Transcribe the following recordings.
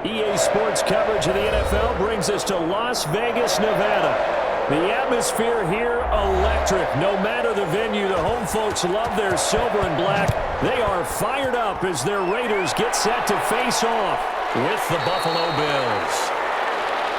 EA Sports coverage of the NFL brings us to Las Vegas, Nevada. The atmosphere here, electric. No matter the venue, the home folks love their silver and black. They are fired up as their Raiders get set to face off with the Buffalo Bills.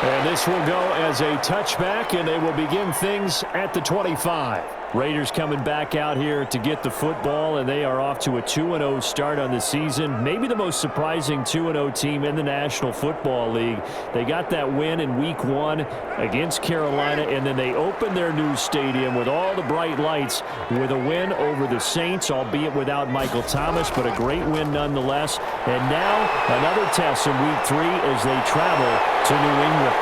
And this will go as a touchback, and they will begin things at the 25. Raiders coming back out here to get the football, and they are off to a 2-0 start on the season. Maybe the most surprising 2-0 team in the National Football League. They got that win in Week 1 against Carolina, and then they opened their new stadium with all the bright lights with a win over the Saints, albeit without Michael Thomas, but a great win nonetheless. And now another test in Week 3 as they travel to New England.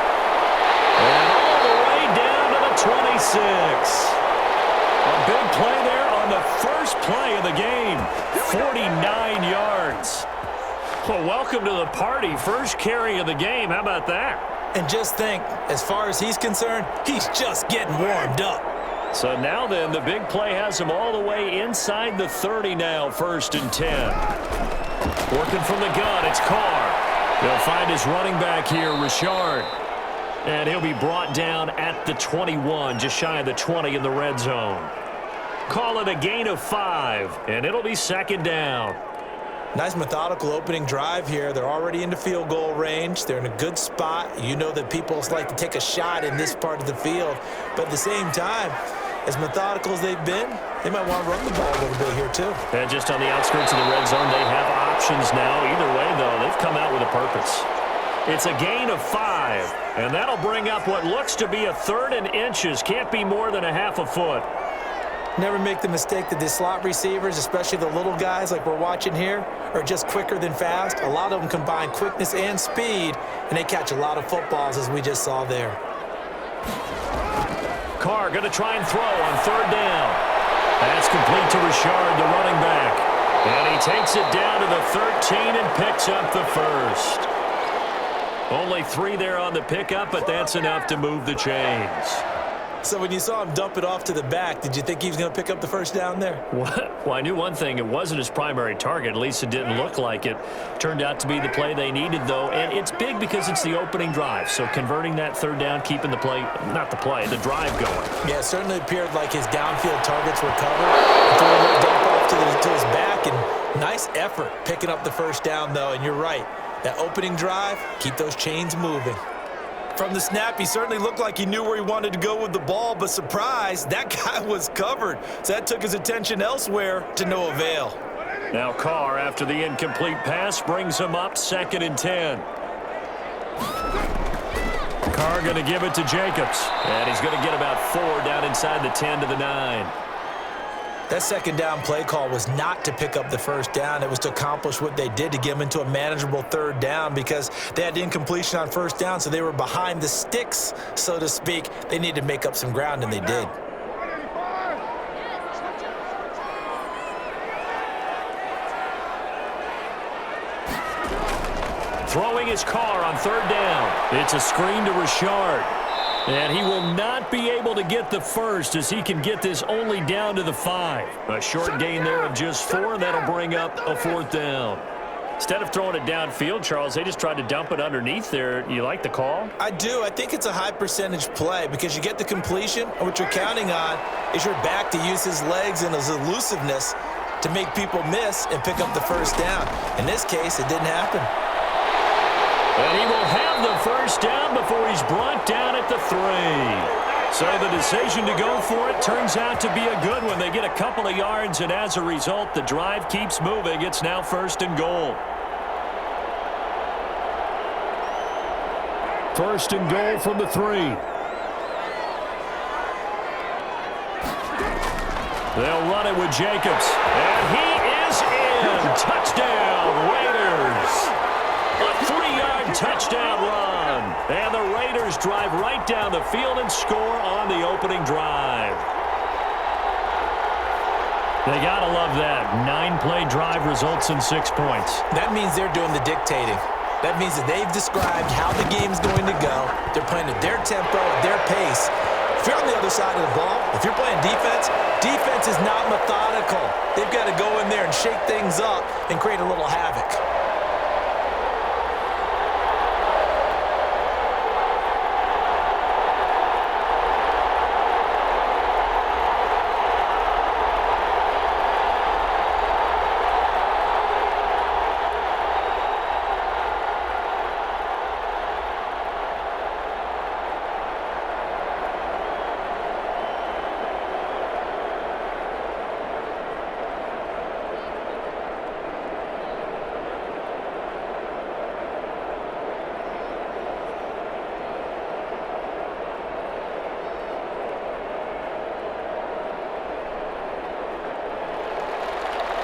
And all the way down to the 26. A big play there on the first play of the game. 49 yards. Well, welcome to the party. First carry of the game. How about that? And just think, as far as he's concerned, he's just getting warmed up. So now then, the big play has him all the way inside the 30 now, 1st and 10. Working from the gun, it's Carr. He'll find his running back here, Richard. And he'll be brought down at the 21, just shy of the 20 in the red zone. Call it a gain of 5, and it'll be 2nd down. Nice methodical opening drive here. They're already into field goal range. They're in a good spot. You know that people like to take a shot in this part of the field. But at the same time, as methodical as they've been, they might want to run the ball a little bit here too. And just on the outskirts of the red zone, they have options now. Either way, though, they've come out with a purpose. It's a gain of 5, and that'll bring up what looks to be a 3rd and inches. Can't be more than a half a foot. Never make the mistake that the slot receivers, especially the little guys like we're watching here, are just quicker than fast. A lot of them combine quickness and speed, and they catch a lot of footballs, as we just saw there. Carr going to try and throw on 3rd down. That's complete to Richard, the running back. And he takes it down to the 13 and picks up the 1st. Only 3 there on the pickup, but that's enough to move the chains. So when you saw him dump it off to the back, did you think he was going to pick up the 1st down there? Well, I knew one thing. It wasn't his primary target. At least it didn't look like it. Turned out to be the play they needed, though. And it's big because it's the opening drive. So converting that 3rd down, keeping the play, not the play, the drive going. Yeah, it certainly appeared like his downfield targets were covered. Throwing that dump off to his back, and nice effort picking up the 1st down, though. And you're right. That opening drive, keep those chains moving. From the snap, he certainly looked like he knew where he wanted to go with the ball, but surprise, that guy was covered. So that took his attention elsewhere to no avail. Now Carr, after the incomplete pass, brings him up 2nd and 10. Carr going to give it to Jacobs, and he's going to get about 4 down inside the 10 to the 9. That 2nd down play call was not to pick up the 1st down. It was to accomplish what they did to get them into a manageable 3rd down because they had incompletion on 1st down, so they were behind the sticks, so to speak. They needed to make up some ground, and they did. Throwing his Carr on 3rd down. It's a screen to Richard. And he will not be able to get the 1st as he can get this only down to the 5. A short gain there of just 4, and that'll bring up a 4th down. Instead of throwing it downfield, Charles, they just tried to dump it underneath there. You like the call? I do. I think it's a high percentage play because you get the completion, and what you're counting on is your back to use his legs and his elusiveness to make people miss and pick up the 1st down. In this case, it didn't happen. And he will have the 1st down before he's brought down at the 3. So the decision to go for it turns out to be a good one. They get a couple of yards, and as a result, the drive keeps moving. It's now 1st and goal. 1st and goal from the 3. They'll run it with Jacobs. And he is in. Touchdown, Raiders. A 3-yard touchdown run. And the Raiders drive right down the field and score on the opening drive. They got to love that. 9-play drive results in 6 points. That means they're doing the dictating. That means that they've described how the game's going to go. They're playing at their tempo, at their pace. If you're on the other side of the ball, if you're playing defense, defense is not methodical. They've got to go in there. in there and shake things up and create a little havoc.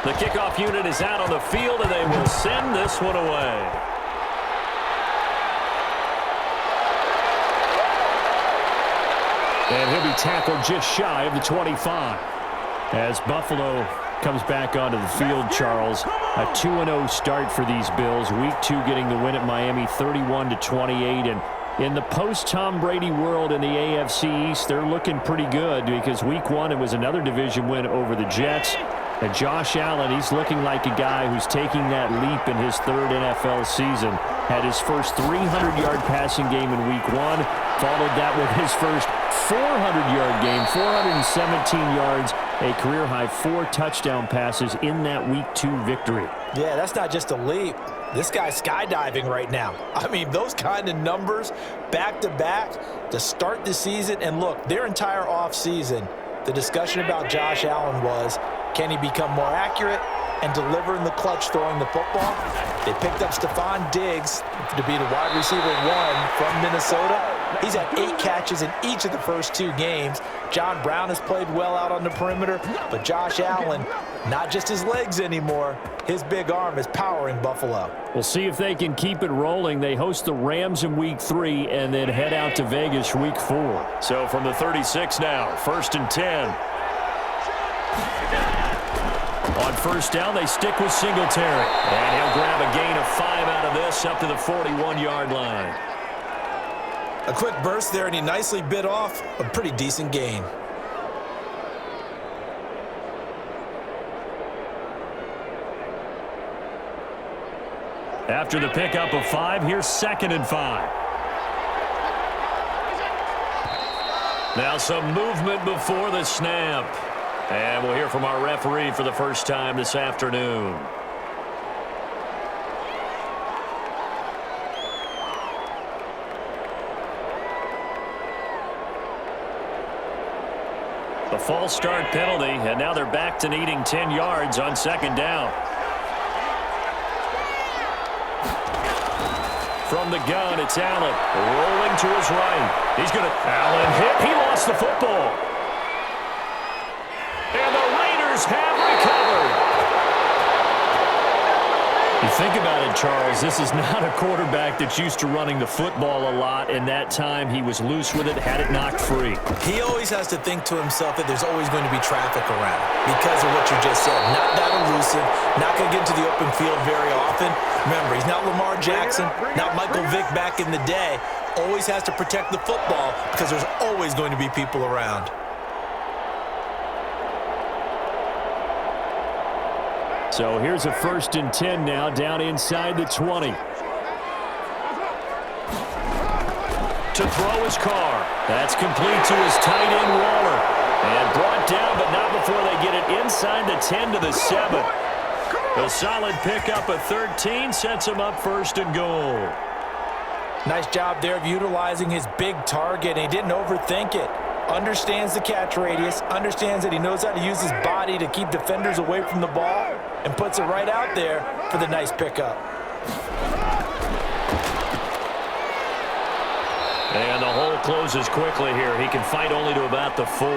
The kickoff unit is out on the field, and they will send this one away. And he'll be tackled just shy of the 25. As Buffalo comes back onto the field, Charles, a 2-0 start for these Bills. Week 2 getting the win at Miami 31-28. And in the post-Tom Brady world in the AFC East, they're looking pretty good because Week 1 it was another division win over the Jets. And Josh Allen, he's looking like a guy who's taking that leap in his 3rd NFL season. Had his first 300-yard passing game in Week 1. Followed that with his first 400-yard game, 417 yards, a career-high 4 touchdown passes in that Week 2 victory. Yeah, that's not just a leap. This guy's skydiving right now. I mean, those kind of numbers back-to-back to start the season. And look, their entire offseason, the discussion about Josh Allen was, can he become more accurate and deliver in the clutch throwing the football? They picked up Stephon Diggs to be the wide receiver 1 from Minnesota. He's had 8 catches in each of the first 2 games. John Brown has played well out on the perimeter, but Josh Allen, not just his legs anymore, his big arm is powering Buffalo. We'll see if they can keep it rolling. They host the Rams in Week 3 and then head out to Vegas Week 4. So from the 36 now, 1st and 10. On first down, they stick with Singletary. And he'll grab a gain of 5 out of this up to the 41-yard line. A quick burst there, and he nicely bit off a pretty decent gain. After the pickup of 5, here's 2nd and 5. Now some movement before the snap. And we'll hear from our referee for the first time this afternoon. The false start penalty, and now they're back to needing 10 yards on 2nd down. From the gun, it's Allen rolling to his right. He's going to Allen hit. He lost the football. And the Raiders have recovered. You think about it, Charles, this is not a quarterback that's used to running the football a lot, and that time he was loose with it, had it knocked free. He always has to think to himself that there's always going to be traffic around because of what you just said. Not that elusive, not going to get into the open field very often. Remember, he's not Lamar Jackson, not Michael Vick back in the day. Always has to protect the football because there's always going to be people around. So here's a 1st and 10 now, down inside the 20. To throw his Carr. That's complete to his tight end, Waller. And brought down, but not before they get it inside the 10 to the 7. A solid pickup of 13 sets him up 1st and goal. Nice job there of utilizing his big target, and he didn't overthink it. Understands the catch radius, understands that he knows how to use his body to keep defenders away from the ball, and puts it right out there for the nice pickup. And the hole closes quickly here. He can fight only to about the 4.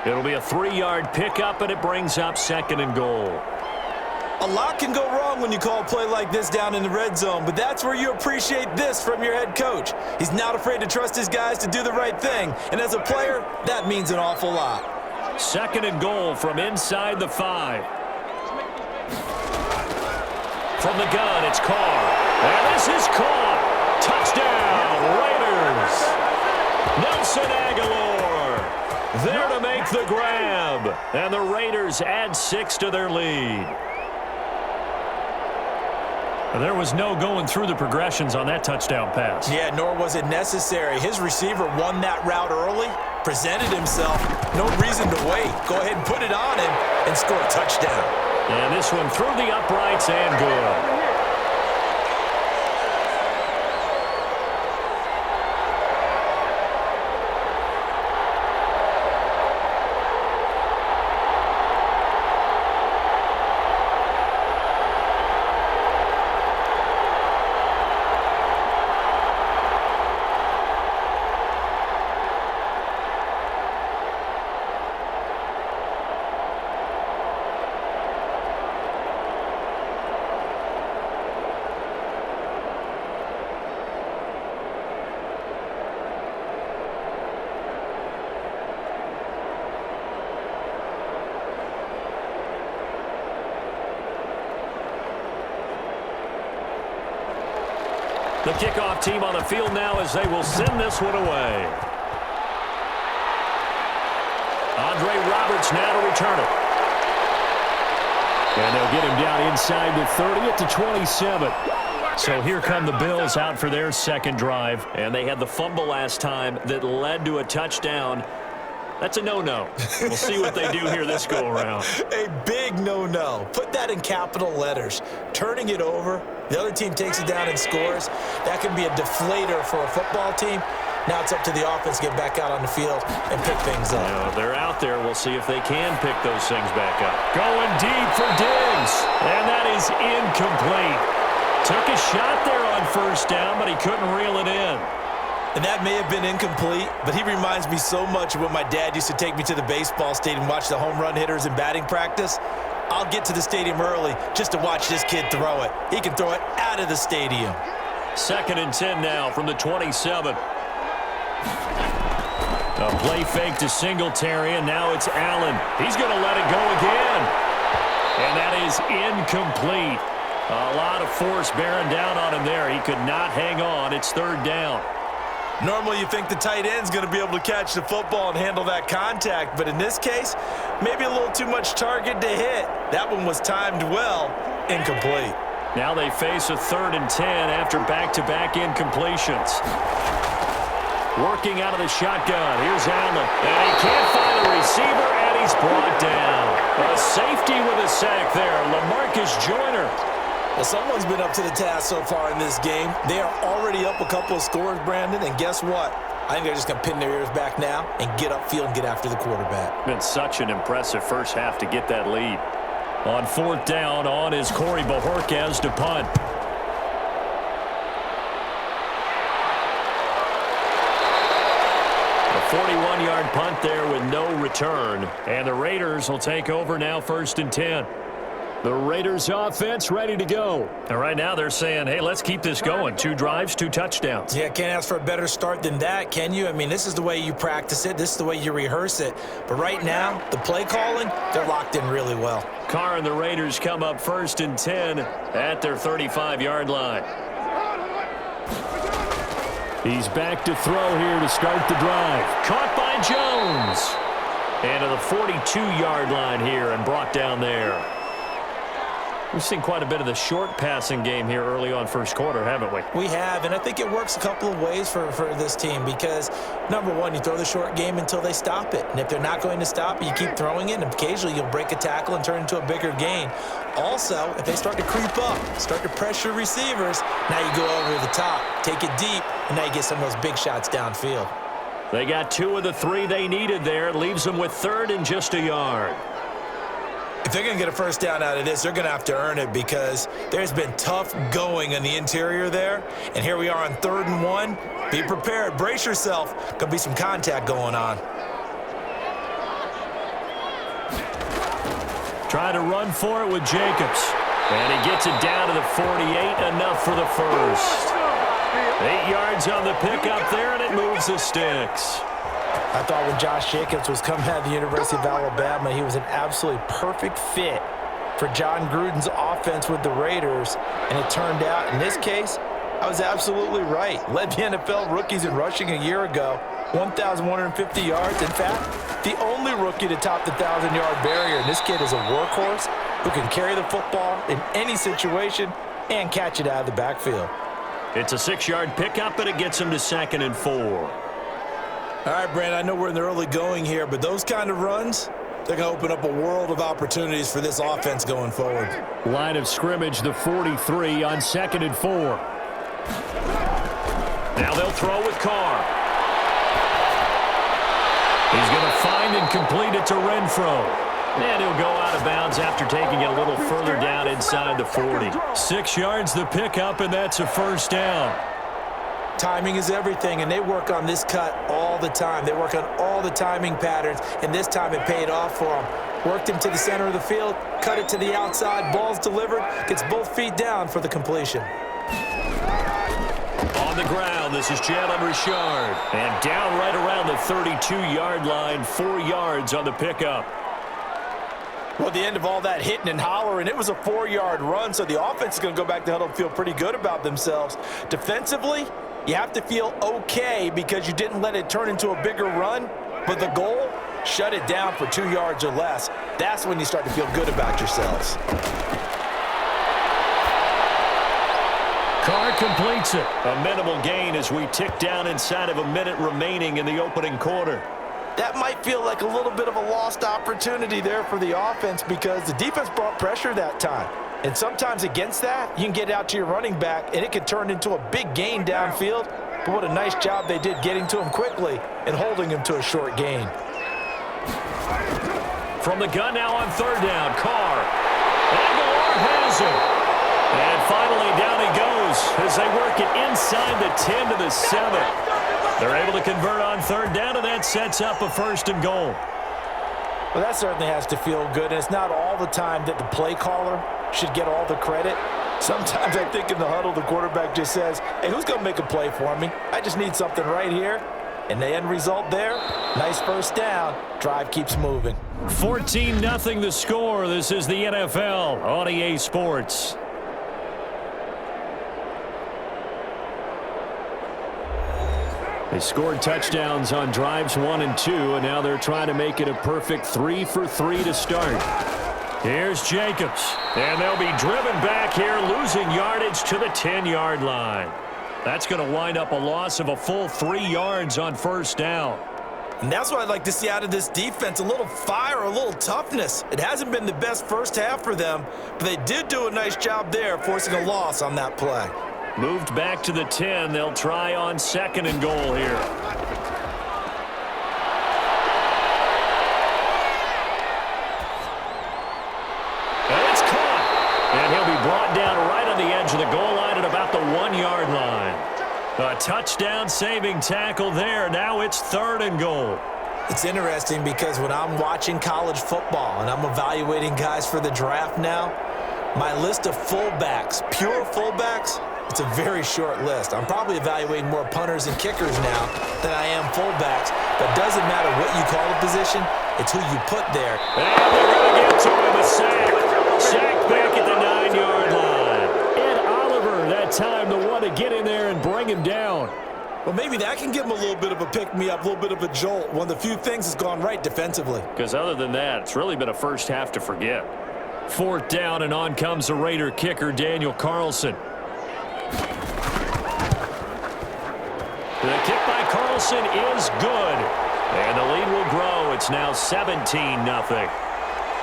It'll be a 3-yard pickup, and it brings up 2nd and goal. A lot can go wrong when you call a play like this down in the red zone, but that's where you appreciate this from your head coach. He's not afraid to trust his guys to do the right thing, and as a player, that means an awful lot. 2nd and goal from inside the 5. From the gun, it's Carr. And this is caught. Touchdown, Raiders. Nelson Aguilar there to make the grab. And the Raiders add 6 to their lead. There was no going through the progressions on that touchdown pass. Yeah, nor was it necessary. His receiver won that route early, presented himself. No reason to wait. Go ahead and put it on him and score a touchdown. And this one through the uprights and good. The kickoff team on the field now as they will send this one away. Andre Roberts now to return it. And they'll get him down inside the 30 at the 27. So here come the Bills out for their second drive. And they had the fumble last time that led to a touchdown. That's a no-no. We'll see what they do here this go-around. A big no-no. Put that in capital letters. Turning it over, the other team takes it down and scores. That can be a deflator for a football team. Now it's up to the offense to get back out on the field and pick things up. They're out there. We'll see if they can pick those things back up. Going deep for Diggs. And that is incomplete. Took a shot there on first down, but he couldn't reel it in. And that may have been incomplete, but he reminds me so much of when my dad used to take me to the baseball stadium and watch the home run hitters in batting practice. I'll get to the stadium early just to watch this kid throw it. He can throw it out of the stadium. 2nd and 10 now from the 27. A play fake to Singletary, and now it's Allen. He's going to let it go again. And that is incomplete. A lot of force bearing down on him there. He could not hang on. It's 3rd down. Normally you think the tight end's going to be able to catch the football and handle that contact, but in this case, maybe a little too much target to hit. That one was timed well, incomplete. Now they face a 3rd and 10 after back-to-back incompletions. Working out of the shotgun. Here's Allen. And he can't find a receiver, and he's brought down. A safety with a sack there. LaMarcus Joyner. Well, someone's been up to the task so far in this game. They are already up a couple of scores, Brandon, and guess what? I think they're just going to pin their ears back now and get upfield and get after the quarterback. Been such an impressive first half to get that lead. On 4th down, on is Corey Bojorquez to punt. A 41-yard punt there with no return. And the Raiders will take over now 1st and 10. The Raiders offense ready to go. And right now they're saying, hey, let's keep this going. 2 drives, 2 touchdowns. Yeah, can't ask for a better start than that, can you? I mean, this is the way you practice it. This is the way you rehearse it. But right now, the play calling, they're locked in really well. Carr and the Raiders come up 1st and 10 at their 35-yard line. He's back to throw here to start the drive. Caught by Jones. And to the 42-yard line here and brought down there. We've seen quite a bit of the short passing game here early on first quarter, haven't we? We have, and I think it works a couple of ways for this team because, number one, you throw the short game until they stop it. And if they're not going to stop it, you keep throwing it, and occasionally you'll break a tackle and turn into a bigger gain. Also, if they start to creep up, start to pressure receivers, now you go over the top, take it deep, and now you get some of those big shots downfield. They got 2 of the 3 they needed there. It leaves them with 3rd and just a yard. If they're going to get a first down out of this, they're going to have to earn it because there's been tough going on the interior there. And here we are on 3rd and 1. Be prepared. Brace yourself. Going to be some contact going on. Try to run for it with Jacobs. And he gets it down to the 48. Enough for the first. 8 yards on the pickup there, and it moves the sticks. I thought when Josh Jacobs was coming out of the University of Alabama, he was an absolutely perfect fit for John Gruden's offense with the Raiders. And it turned out, in this case, I was absolutely right. Led the NFL rookies in rushing a year ago, 1,150 yards. In fact, the only rookie to top the 1,000-yard barrier. And this kid is a workhorse who can carry the football in any situation and catch it out of the backfield. It's a 6-yard pickup, and it gets him to 2nd and 4. All right, Brandon, I know we're in the early going here, but those kind of runs, they're going to open up a world of opportunities for this offense going forward. Line of scrimmage, the 43 on 2nd and 4. Now they'll throw with Carr. He's going to find and complete it to Renfro. And he'll go out of bounds after taking it a little further down inside the 40. 6 yards the pickup, and that's a first down. Timing is everything, and they work on this cut all the time. They work on all the timing patterns, and this time it paid off for them. Worked him to the center of the field, cut it to the outside, ball's delivered, gets both feet down for the completion. On the ground, this is Jalen Richard. And down right around the 32-yard line, 4 yards on the pickup. Well, at the end of all that hitting and hollering, it was a 4-yard run, so the offense is going to go back to the huddle and feel pretty good about themselves. Defensively, you have to feel okay because you didn't let it turn into a bigger run, but the goal, shut it down for 2 yards or less. That's when you start to feel good about yourselves. Carr completes it. A minimal gain as we tick down inside of a minute remaining in the opening quarter. That might feel like a little bit of a lost opportunity there for the offense because the defense brought pressure that time. And sometimes against that, you can get out to your running back, and it can turn into a big gain downfield. But what a nice job they did getting to him quickly and holding him to a short gain. From the gun now on third down, Carr. Aguilar has him. And finally down he goes as they work it inside the 10 to the 7. They're able to convert on third down, and that sets up a 1st and goal. Well, that certainly has to feel good, and it's not all the time that the play caller should get all the credit. Sometimes I think in the huddle, the quarterback just says, hey, who's going to make a play for me? I just need something right here. And the end result there, nice first down. Drive keeps moving. 14-0 the score. This is the NFL on EA Sports. They scored touchdowns on drives 1 and 2, and now they're trying to make it a perfect 3 for 3 to start. Here's Jacobs, and they'll be driven back here, losing yardage to the 10-yard line. That's going to wind up a loss of a full 3 yards on first down. And that's what I'd like to see out of this defense, a little fire, a little toughness. It hasn't been the best first half for them, but they did do a nice job there, forcing a loss on that play. Moved back to the 10. They'll try on 2nd and goal here. And it's caught. And he'll be brought down right on the edge of the goal line at about the 1-yard line. A touchdown-saving tackle there. Now it's 3rd and goal. It's interesting because when I'm watching college football and I'm evaluating guys for the draft now, my list of fullbacks, pure fullbacks, it's a very short list. I'm probably evaluating more punters and kickers now than I am fullbacks. But it doesn't matter what you call a position, it's who you put there. And they're going to get to him, a sack. Sack back at the 9-yard line. Ed Oliver, that time, the one to get in there and bring him down. Well, maybe that can give him a little bit of a pick-me-up, a little bit of a jolt. One of the few things that's gone right defensively. Because other than that, it's really been a first half to forget. 4th down, and on comes the Raider kicker, Daniel Carlson. The kick by Carlson is good. And the lead will grow. It's now 17-0.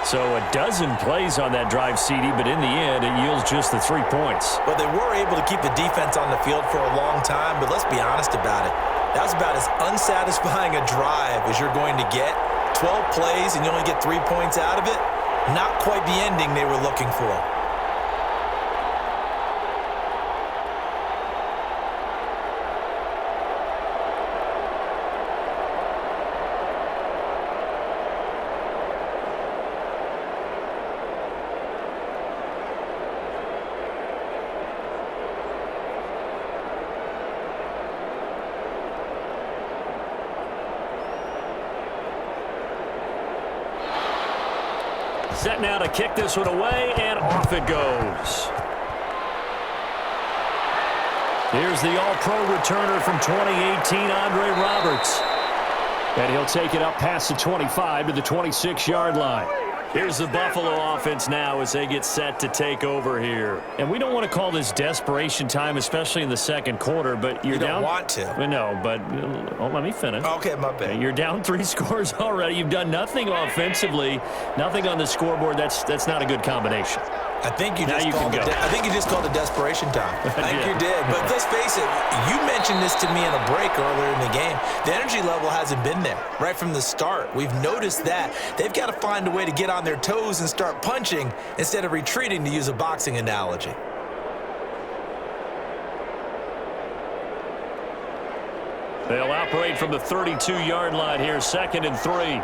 So a dozen plays on that drive, CD, but in the end, it yields just the 3 points. Well, they were able to keep the defense on the field for a long time, but let's be honest about it. That was about as unsatisfying a drive as you're going to get. 12 plays and you only get 3 points out of it. Not quite the ending they were looking for. Set now to kick this one away, and off it goes. Here's the all-pro returner from 2018, Andre Roberts. And he'll take it up past the 25 to the 26-yard line. Here's the Buffalo offense now as they get set to take over here. And we don't want to call this desperation time, especially in the second quarter, but you're down. You don't want to. No, but let me finish. Okay, my bad. You're down 3 scores already. You've done nothing offensively, nothing on the scoreboard. That's not a good combination. I think you just called it desperation time. I think you did. But let's face it, you mentioned this to me in a break earlier in the game. The energy level hasn't been there right from the start. We've noticed that. They've got to find a way to get on their toes and start punching instead of retreating, to use a boxing analogy. They'll operate from the 32-yard line here, 2nd and 3.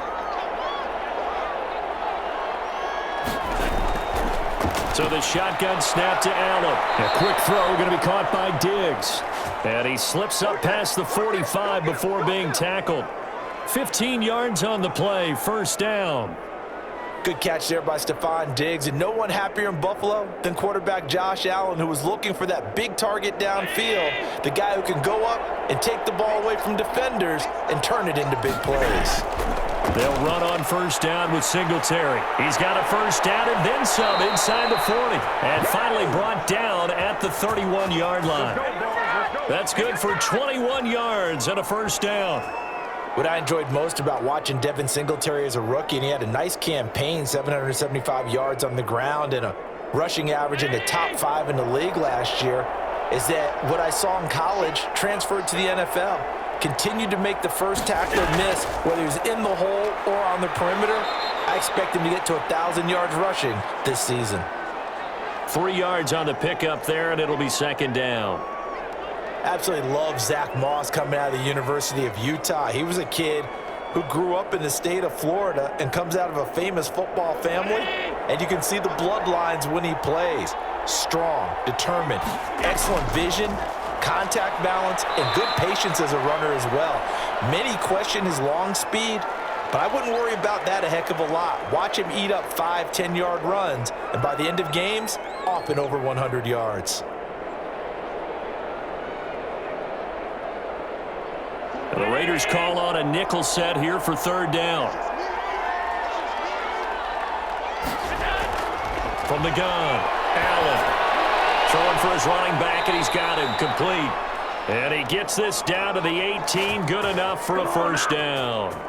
So the shotgun snap to Allen. A quick throw going to be caught by Diggs. And he slips up past the 45 before being tackled. 15 yards on the play, 1st down. Good catch there by Stephon Diggs, and no one happier in Buffalo than quarterback Josh Allen, who was looking for that big target downfield, the guy who can go up and take the ball away from defenders and turn it into big plays. They'll run on first down with Singletary. He's got a first down and then some inside the 40, and finally brought down at the 31-yard line. That's good for 21 yards and a first down. What I enjoyed most about watching Devin Singletary as a rookie, and he had a nice campaign, 775 yards on the ground and a rushing average in the top 5 in the league last year, is that what I saw in college transferred to the NFL. Continued to make the first tackler miss, whether he's in the hole or on the perimeter. I expect him to get to 1,000 yards rushing this season. 3 yards on the pickup there, and it'll be second down. Absolutely love Zach Moss coming out of the University of Utah. He was a kid who grew up in the state of Florida and comes out of a famous football family, and you can see the bloodlines when he plays. Strong, determined, excellent vision, contact balance, and good patience as a runner as well. Many question his long speed, but I wouldn't worry about that a heck of a lot. Watch him eat up 5, 10-yard runs, and by the end of games, off and over 100 yards. The Raiders call on a nickel set here for third down. From the gun, Allen. Throwing for his running back, and he's got him complete. And he gets this down to the 18, good enough for a first down.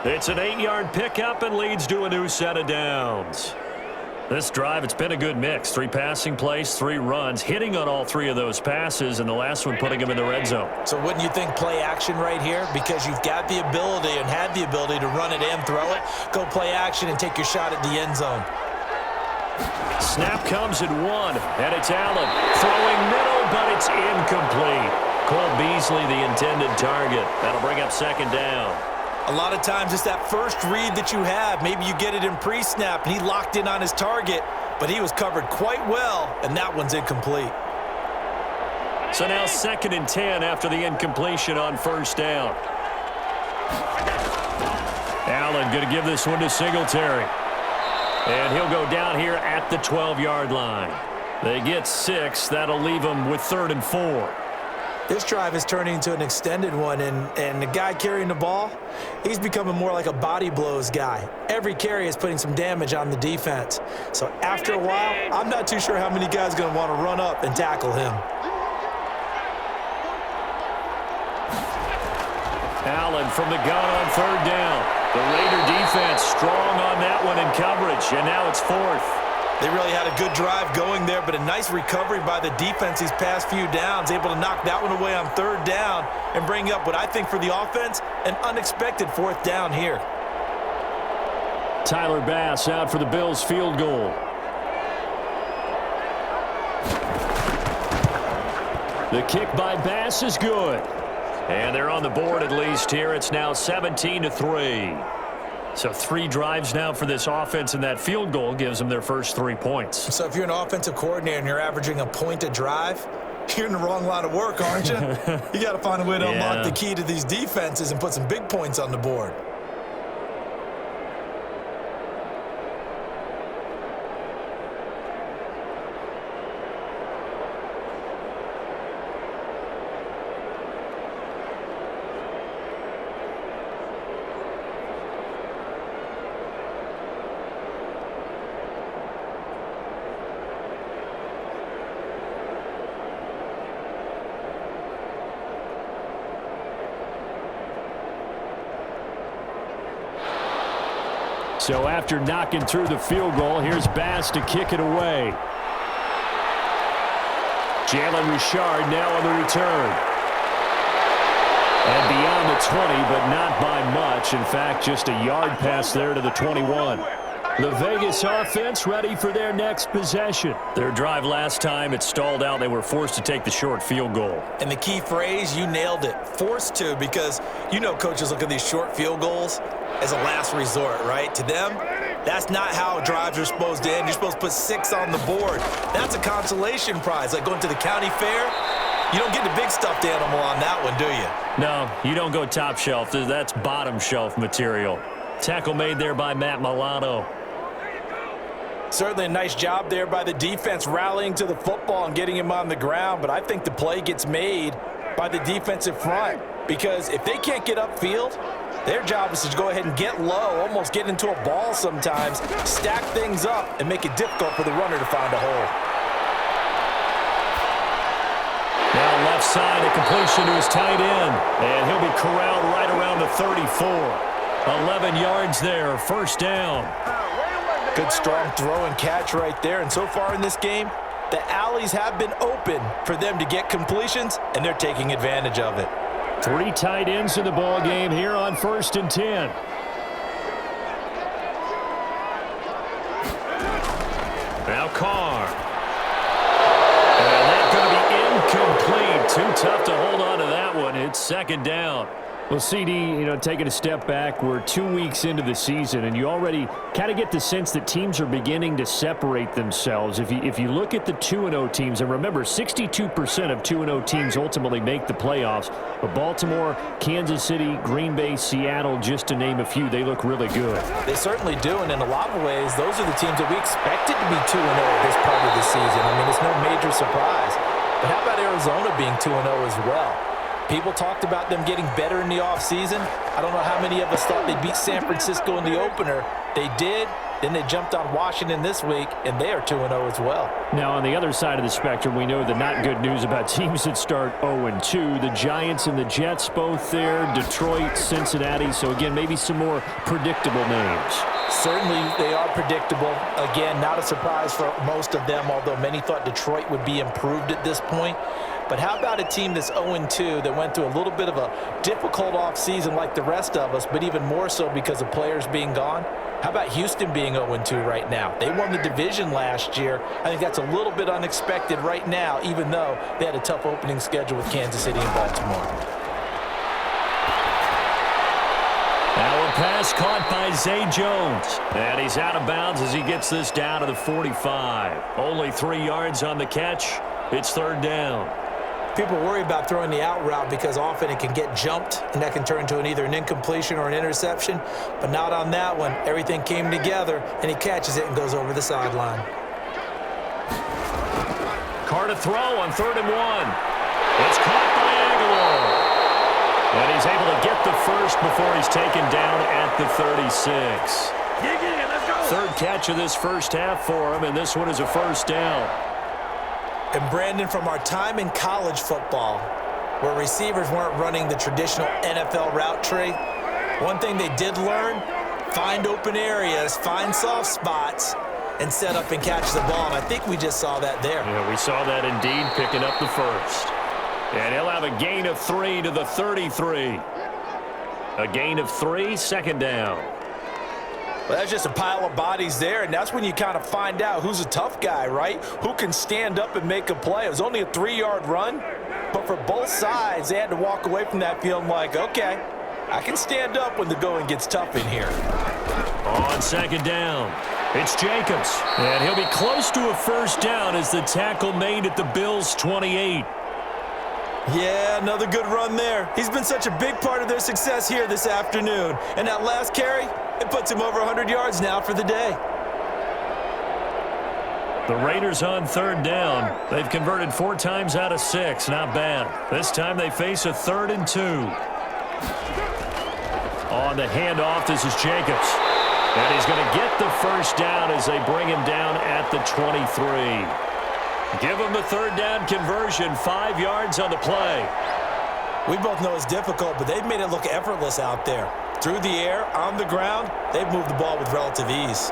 It's an 8-yard pickup and leads to a new set of downs. This drive, it's been a good mix. 3 passing plays, 3 runs, hitting on all 3 of those passes, and the last one putting him in the red zone. So wouldn't you think play action right here? Because you've got the ability and had the ability to run it and throw it. Go play action and take your shot at the end zone. Snap comes at 1, and it's Allen. Throwing middle, but it's incomplete. Cole Beasley, the intended target. That'll bring up second down. A lot of times it's that first read that you have. Maybe you get it in pre-snap, and he locked in on his target, but he was covered quite well, and that one's incomplete. So now 2nd and 10 after the incompletion on first down. Allen going to give this one to Singletary. And he'll go down here at the 12-yard line. They get 6. That'll leave them with 3rd and 4. This drive is turning into an extended one, and the guy carrying the ball, he's becoming more like a body blows guy. Every carry is putting some damage on the defense. So after a while, I'm not too sure how many guys are going to want to run up and tackle him. Allen from the gun on 3rd down. The Raider defense strong on that one in coverage, and now it's 4th. They really had a good drive going there, but a nice recovery by the defense these past few downs, able to knock that one away on 3rd down and bring up what I think for the offense, an unexpected 4th down here. Tyler Bass out for the Bills field goal. The kick by Bass is good. And they're on the board at least here. It's now 17-3. So 3 drives now for this offense, and that field goal gives them their first 3 points. So if you're an offensive coordinator and you're averaging a point a drive, you're in the wrong line of work, aren't you? You got to find a way to unlock the key to these defenses and put some big points on the board. So after knocking through the field goal, here's Bass to kick it away. Jalen Richard now on the return. And beyond the 20, but not by much. In fact, just a yard pass there to the 21. The Vegas offense ready for their next possession. Their drive last time, it stalled out. They were forced to take the short field goal. And the key phrase, you nailed it, forced to, because you know coaches look at these short field goals as a last resort, right? To them, that's not how drives are supposed to end. You're supposed to put 6 on the board. That's a consolation prize, like going to the county fair. You don't get the big stuffed animal on that one, do you? No, you don't go top shelf. That's bottom shelf material. Tackle made there by Matt Milano. Certainly a nice job there by the defense rallying to the football and getting him on the ground, but I think the play gets made by the defensive front because if they can't get upfield, their job is to go ahead and get low, almost get into a ball sometimes, stack things up, and make it difficult for the runner to find a hole. Now left side, a completion to his tight end, and he'll be corralled right around the 34. 11 yards there, first down. Good strong throw and catch right there, and so far in this game, the alleys have been open for them to get completions, and they're taking advantage of it. 3 tight ends in the ball game here on 1st and 10. Now Carr. And that's going to be incomplete. Too tough to hold on to that one. It's 2nd down. Well, CD, taking a step back, we're 2 weeks into the season, and you already kind of get the sense that teams are beginning to separate themselves. If you look at the 2-0 teams, and remember, 62% of 2-0 teams ultimately make the playoffs. But Baltimore, Kansas City, Green Bay, Seattle, just to name a few, they look really good. They certainly do, and in a lot of ways, those are the teams that we expected to be 2-0 at this part of the season. I mean, it's no major surprise. But how about Arizona being 2-0 as well? People talked about them getting better in the offseason. I don't know how many of us thought they'd beat San Francisco in the opener. They did. Then they jumped on Washington this week, and they are 2-0 as well. Now, on the other side of the spectrum, we know the not good news about teams that start 0-2. The Giants and the Jets both there, Detroit, Cincinnati. So, again, maybe some more predictable names. Certainly they are predictable. Again, not a surprise for most of them, although many thought Detroit would be improved at this point. But how about a team that's 0-2 that went through a little bit of a difficult offseason like the rest of us, but even more so because of players being gone? How about Houston being 0-2 right now? They won the division last year. I think that's a little bit unexpected right now, even though they had a tough opening schedule with Kansas City and Baltimore. Now a pass caught by Zay Jones. And he's out of bounds as he gets this down to the 45. Only 3 yards on the catch. It's 3rd down. People worry about throwing the out route because often it can get jumped, and that can turn into either an incompletion or an interception. But not on that one. Everything came together, and he catches it and goes over the sideline. Carr to throw on 3rd and 1. It's caught by Aguilar. And he's able to get the first before he's taken down at the 36. Let's go. 3rd catch of this first half for him, and this one is a first down. And Brandon, from our time in college football, where receivers weren't running the traditional NFL route tree, one thing they did learn, find open areas, find soft spots, and set up and catch the ball. And I think we just saw that there. Yeah, we saw that indeed, picking up the first. And he'll have a gain of 3 to the 33. A gain of 3, 2nd down. Well, that's just a pile of bodies there, and that's when you kind of find out who's a tough guy, right? Who can stand up and make a play. It was only a 3-yard run, but for both sides, they had to walk away from that feeling like, okay, I can stand up when the going gets tough in here. On 2nd down, it's Jacobs, and he'll be close to a first down as the tackle made at the Bills' 28. Yeah, another good run there. He's been such a big part of their success here this afternoon, and that last carry, it puts him over 100 yards now for the day. The Raiders on 3rd down. They've converted 4 times out of 6. Not bad. This time they face a 3rd and 2. On the handoff, this is Jacobs. And he's going to get the first down as they bring him down at the 23. Give him the 3rd down conversion. 5 yards on the play. We both know it's difficult, but they've made it look effortless out there. Through the air, on the ground, they've moved the ball with relative ease.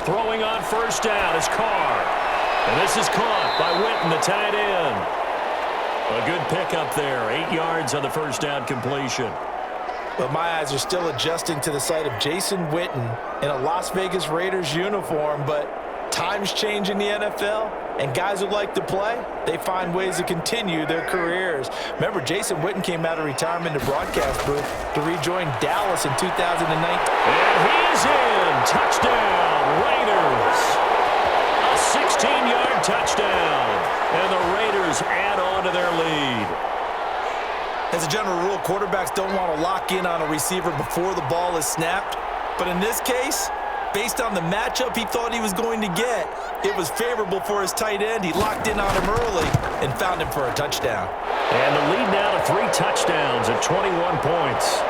Throwing on first down is Carr. And this is caught by Witten, the tight end. A good pickup there. 8 yards on the first down completion. But my eyes are still adjusting to the sight of Jason Witten in a Las Vegas Raiders uniform. But times change in the NFL, and guys who like to play, they find ways to continue their careers. Remember, Jason Witten came out of retirement in the broadcast booth to rejoin Dallas in 2019. And he's in. Touchdown, Raiders. A 16-yard touchdown. And the Raiders add on to their lead. As a general rule, quarterbacks don't want to lock in on a receiver before the ball is snapped. But in this case, based on the matchup he thought he was going to get, it was favorable for his tight end. He locked in on him early and found him for a touchdown. And the lead now to 3 touchdowns at 21 points.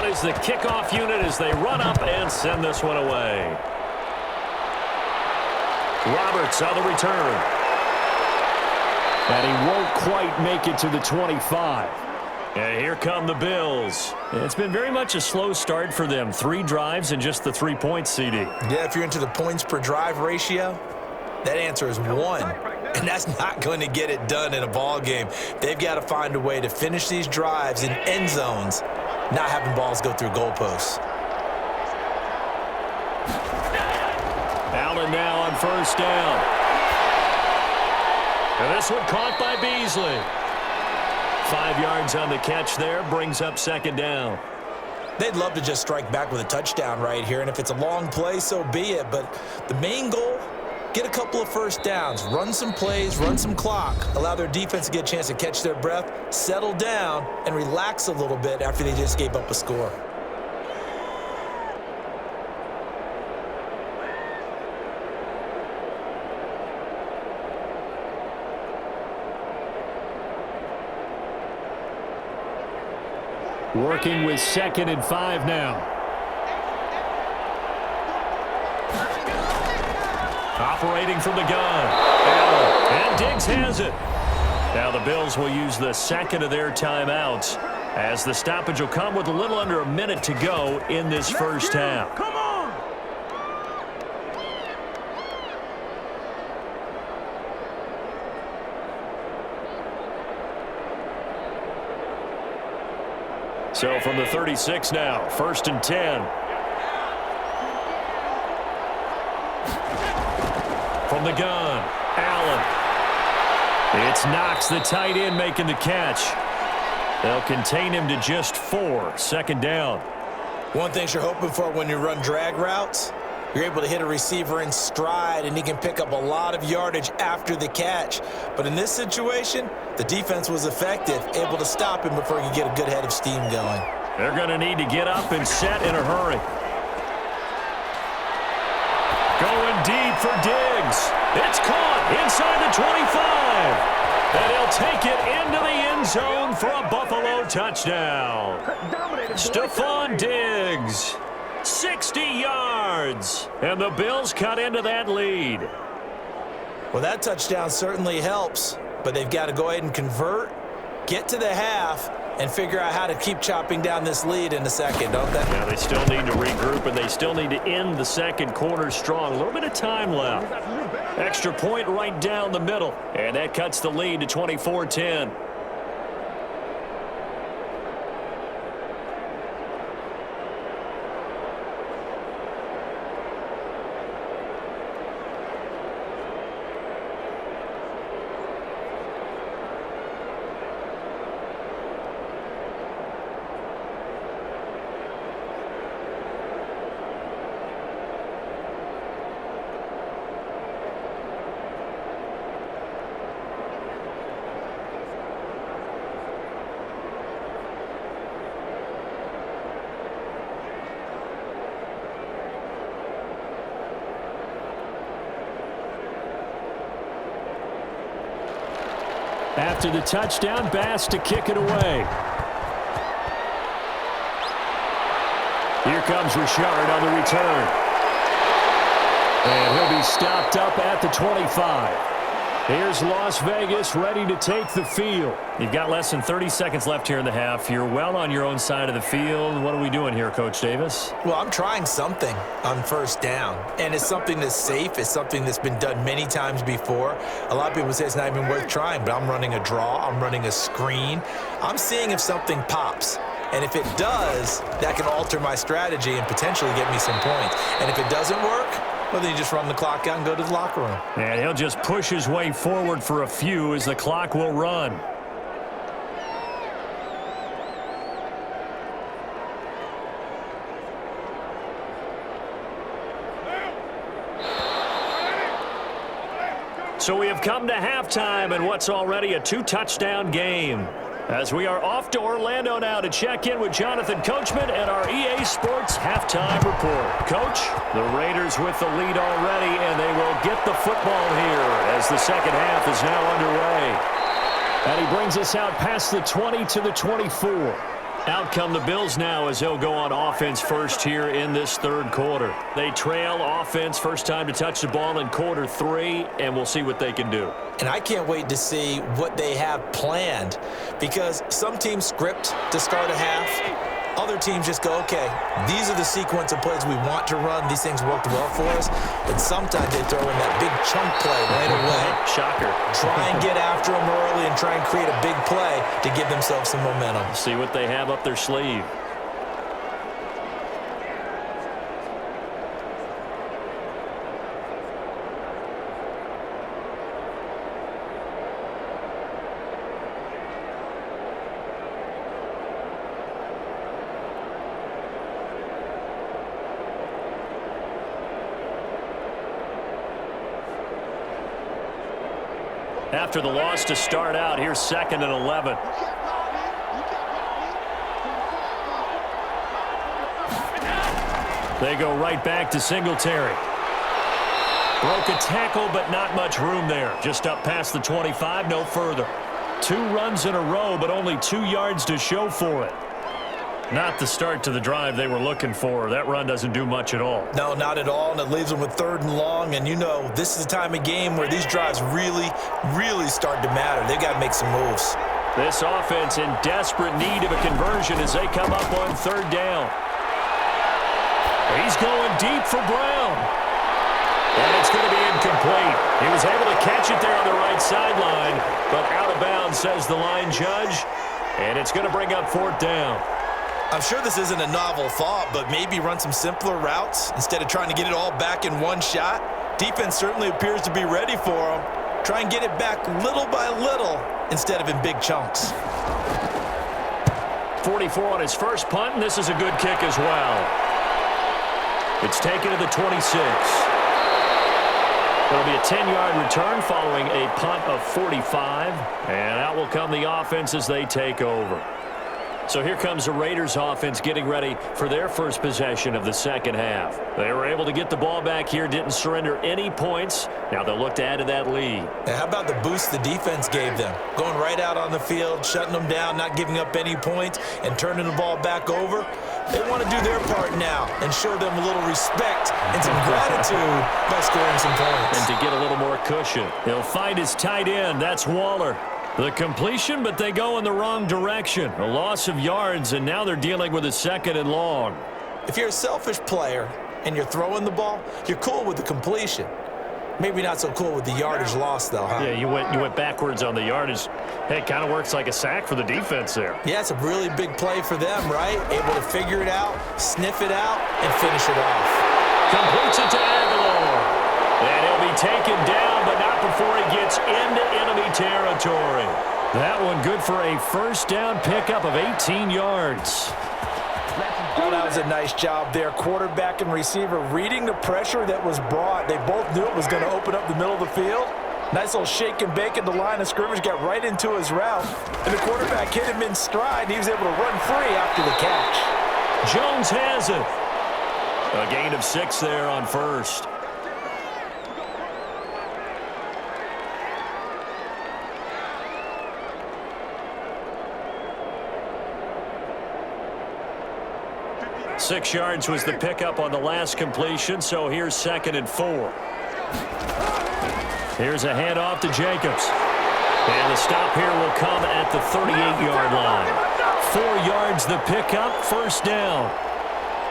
Is the kickoff unit as they run up and send this one away. Roberts on the return. And he won't quite make it to the 25. And here come the Bills. It's been very much a slow start for them. 3 drives and just the 3 points, CD. Yeah, if you're into the points per drive ratio, that answer is 1. And that's not going to get it done in a ball game. They've got to find a way to finish these drives in end zones, not having balls go through goalposts. Allen now on first down. And this one caught by Beasley. 5 yards on the catch there, brings up second down. They'd love to just strike back with a touchdown right here, and if it's a long play, so be it. But the main goal, get a couple of first downs, run some plays, run some clock, allow their defense to get a chance to catch their breath, settle down, and relax a little bit after they just gave up a score. Working with 2nd and 5 now. Operating from the gun. Allen. And Diggs has it. Now the Bills will use the second of their timeouts as the stoppage will come with a little under a minute to go in this first half. Come on! So from the 36 now, 1st and 10. From the gun, Allen. It's Knox, the tight end, making the catch. They'll contain him to just 4. 2nd down. One thing you're hoping for when you run drag routes, you're able to hit a receiver in stride, and he can pick up a lot of yardage after the catch. But in this situation, the defense was effective, able to stop him before he could get a good head of steam going. They're going to need to get up and set in a hurry. Going deep for Diggs. It's caught inside the 25. And he'll take it into the end zone for a Buffalo touchdown. Stephon Diggs, 60 yards. And the Bills cut into that lead. Well, that touchdown certainly helps, but they've got to go ahead and convert, get to the half, and figure out how to keep chopping down this lead in the second, don't they? Yeah, they still need to regroup, and they still need to end the second quarter strong. A little bit of time left. Extra point right down the middle, and that cuts the lead to 24-10. After the touchdown, Bass to kick it away. Here comes Richard on the return. And he'll be stopped up at the 25. Here's Las Vegas ready to take the field. You've got less than 30 seconds left here in the half. You're well on your own side of the field. What are we doing here, Coach Davis? Well, I'm trying something on first down, and it's something that's safe. It's something that's been done many times before. A lot of people say it's not even worth trying, but I'm running a draw. I'm running a screen. I'm seeing if something pops. And if it does, that can alter my strategy and potentially get me some points. And if it doesn't work, well, then you just run the clock out and go to the locker room. And he'll just push his way forward for a few as the clock will run. So we have come to halftime in what's already a 2-touchdown game. As we are off to Orlando now to check in with Jonathan Coachman and our EA Sports Halftime Report. Coach, the Raiders with the lead already, and they will get the football here as the second half is now underway. And he brings us out past the 20 to the 24. Out come the Bills now as they'll go on offense first here in this third quarter. They trail offense, first time to touch the ball in quarter 3, and we'll see what they can do. And I can't wait to see what they have planned, because some teams script to start a half. Other teams just go, okay, these are the sequence of plays we want to run. These things worked well for us. But sometimes they throw in that big chunk play right away. Shocker. Try and get after them early and try and create a big play to give themselves some momentum. See what they have up their sleeve. After the loss to start out, here's 2nd and 11. They go right back to Singletary. Broke a tackle, but not much room there. Just up past the 25, no further. 2 runs in a row, but only 2 yards to show for it. Not the start to the drive they were looking for. That run doesn't do much at all. No, not at all, and it leaves them with 3rd and long. And you know, this is the time of game where these drives really start to matter. They've got to make some moves. This offense in desperate need of a conversion as they come up on 3rd down. He's going deep for Brown. And it's going to be incomplete. He was able to catch it there on the right sideline, but out of bounds, says the line judge. And it's going to bring up 4th down. I'm sure this isn't a novel thought, but maybe run some simpler routes instead of trying to get it all back in one shot. Defense certainly appears to be ready for them. Try and get it back little by little instead of in big chunks. 44 on his first punt, and this is a good kick as well. It's taken to the 26. It'll be a 10-yard return following a punt of 45, and out will come the offense as they take over. So here comes the Raiders offense getting ready for their first possession of the second half. They were able to get the ball back here, didn't surrender any points. Now they'll look to add to that lead. Now, how about the boost the defense gave them? Going right out on the field, shutting them down, not giving up any points, and turning the ball back over. They want to do their part now and show them a little respect and some gratitude by scoring some points. And to get a little more cushion, he'll find his tight end. That's Waller. The completion, but they go in the wrong direction. A loss of yards, and now they're dealing with a 2nd and long. If you're a selfish player and you're throwing the ball, you're cool with the completion. Maybe not so cool with the yardage loss, though, huh? Yeah, you went backwards on the yardage. Hey, it kind of works like a sack for the defense there. Yeah, it's a really big play for them, right? Able to figure it out, sniff it out, and finish it off. Completes it to Aguilar. And he'll be taken down, but not before he gets into enemy territory. That one good for a first down pickup of 18 yards. Oh, that was a nice job there. Quarterback and receiver reading the pressure that was brought. They both knew it was going to open up the middle of the field. Nice little shake and bake at the line of scrimmage, got right into his route. And the quarterback hit him in stride, and he was able to run free after the catch. Jones has it. A gain of 6 there on first. 6 yards was the pickup on the last completion, so here's 2nd and 4. Here's a handoff to Jacobs. And the stop here will come at the 38-yard line. 4 yards the pickup, 1st down.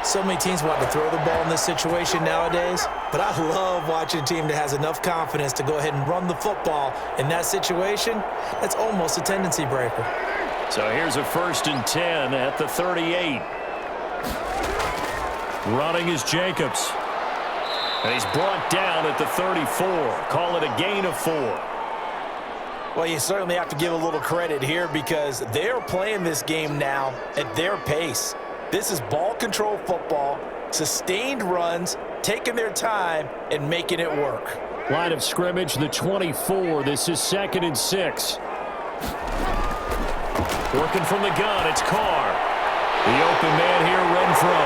So many teams want to throw the ball in this situation nowadays, but I love watching a team that has enough confidence to go ahead and run the football. In that situation, that's almost a tendency breaker. So here's a 1st and 10 at the 38. Running is Jacobs. And he's brought down at the 34. Call it a gain of 4. Well, you certainly have to give a little credit here because they're playing this game now at their pace. This is ball control football, sustained runs, taking their time, and making it work. Line of scrimmage, the 24. This is 2nd and 6. Working from the gun, it's Carr. The open man here, Renfro.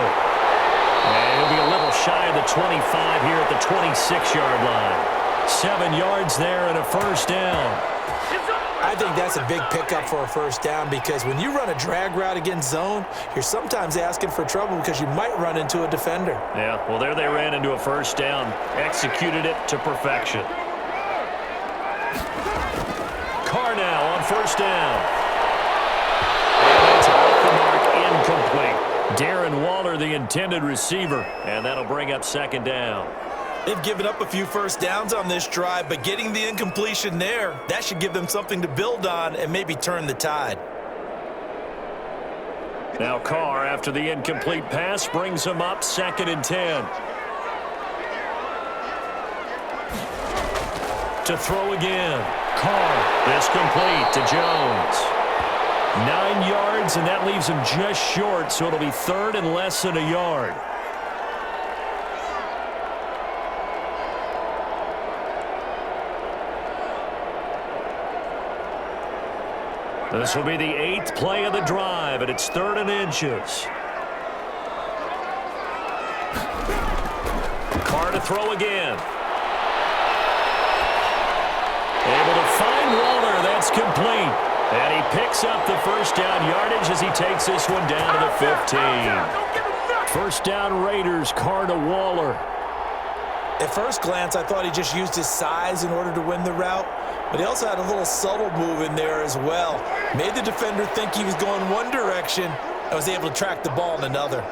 And he'll be a little shy of the 25 here at the 26-yard line. 7 yards there and a 1st down. I think that's a big pickup for a 1st down because when you run a drag route against zone, you're sometimes asking for trouble because you might run into a defender. Yeah, well, there they ran into a 1st down. Executed it to perfection. Carr now on 1st down. And that's off the mark, incomplete. Darren Waller, the intended receiver, and that'll bring up 2nd down. They've given up a few 1st downs on this drive, but getting the incompletion there, that should give them something to build on and maybe turn the tide. Now Carr, after the incomplete pass, brings him up 2nd and 10. To throw again. Carr, this complete to Jones. 9 yards, and that leaves him just short, so it'll be 3rd and less than a yard. This will be the 8th play of the drive, and it's 3rd and inches. Carr to throw again. Able to find Waller. That's complete. And he picks up the 1st down yardage as he takes this one down to the 15. 1st down Raiders, Carr to Waller. At first glance, I thought he just used his size in order to win the route, but he also had a little subtle move in there as well. Made the defender think he was going one direction and was able to track the ball in another.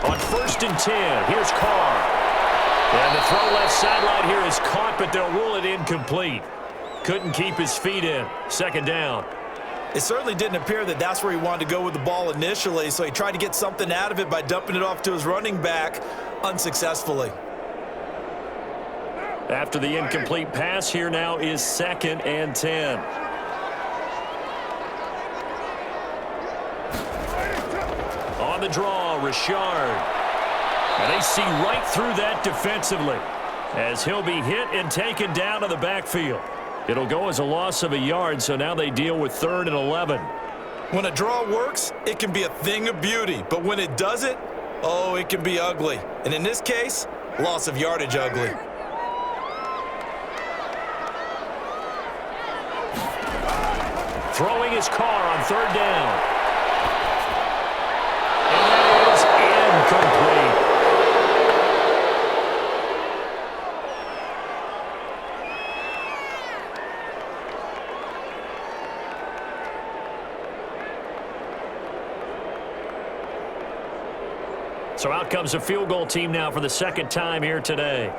On 1st and 10, here's Carr. And the throw left sideline here is caught, but they'll rule it incomplete. Couldn't keep his feet in. 2nd down. It certainly didn't appear that that's where he wanted to go with the ball initially, so he tried to get something out of it by dumping it off to his running back unsuccessfully. After the incomplete pass, here now is 2nd and 10. On the draw, Richard. And they see right through that defensively as he'll be hit and taken down to the backfield. It'll go as a loss of a yard, so now they deal with 3rd and 11. When a draw works, it can be a thing of beauty, but when it doesn't, oh, it can be ugly. And in this case, loss of yardage ugly. Throwing his Carr on 3rd down. And that is incomplete. So out comes a field goal team now for the 2nd time here today.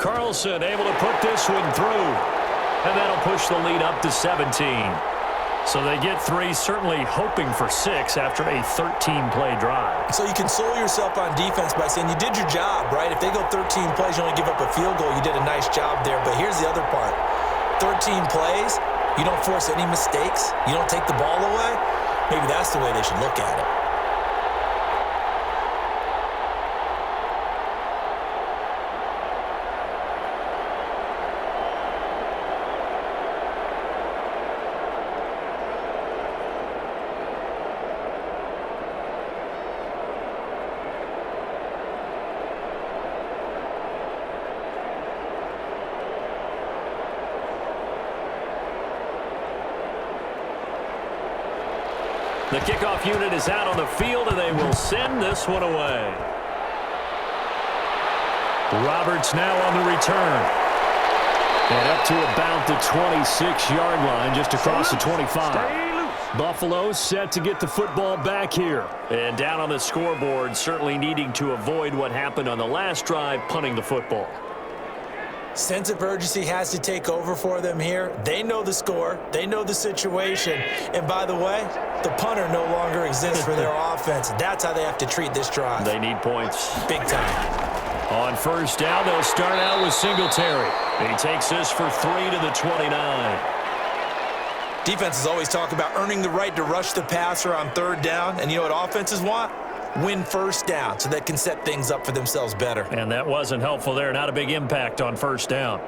Carlson able to put this one through. And that'll push the lead up to 17. So they get 3, certainly hoping for 6 after a 13-play drive. So you console yourself on defense by saying you did your job, right? If they go 13 plays, you only give up a field goal, you did a nice job there. But here's the other part. 13 plays, you don't force any mistakes, you don't take the ball away. Maybe that's the way they should look at it. The kickoff unit is out on the field, and they will send this one away. Roberts now on the return. And up to about the 26-yard line, just across the 25. Buffalo set to get the football back here. And down on the scoreboard, certainly needing to avoid what happened on the last drive, punting the football. Sense of urgency has to take over for them here. They know the score. They know the situation. And by the way, the punter no longer exists for their offense. That's how they have to treat this drive. They need points. Big time. On first down, they'll start out with Singletary. He takes this for 3 to the 29. Defenses always talk about earning the right to rush the passer on third down. And you know what offenses want? Win first down so they can set things up for themselves better. And that wasn't helpful there. Not a big impact on first down.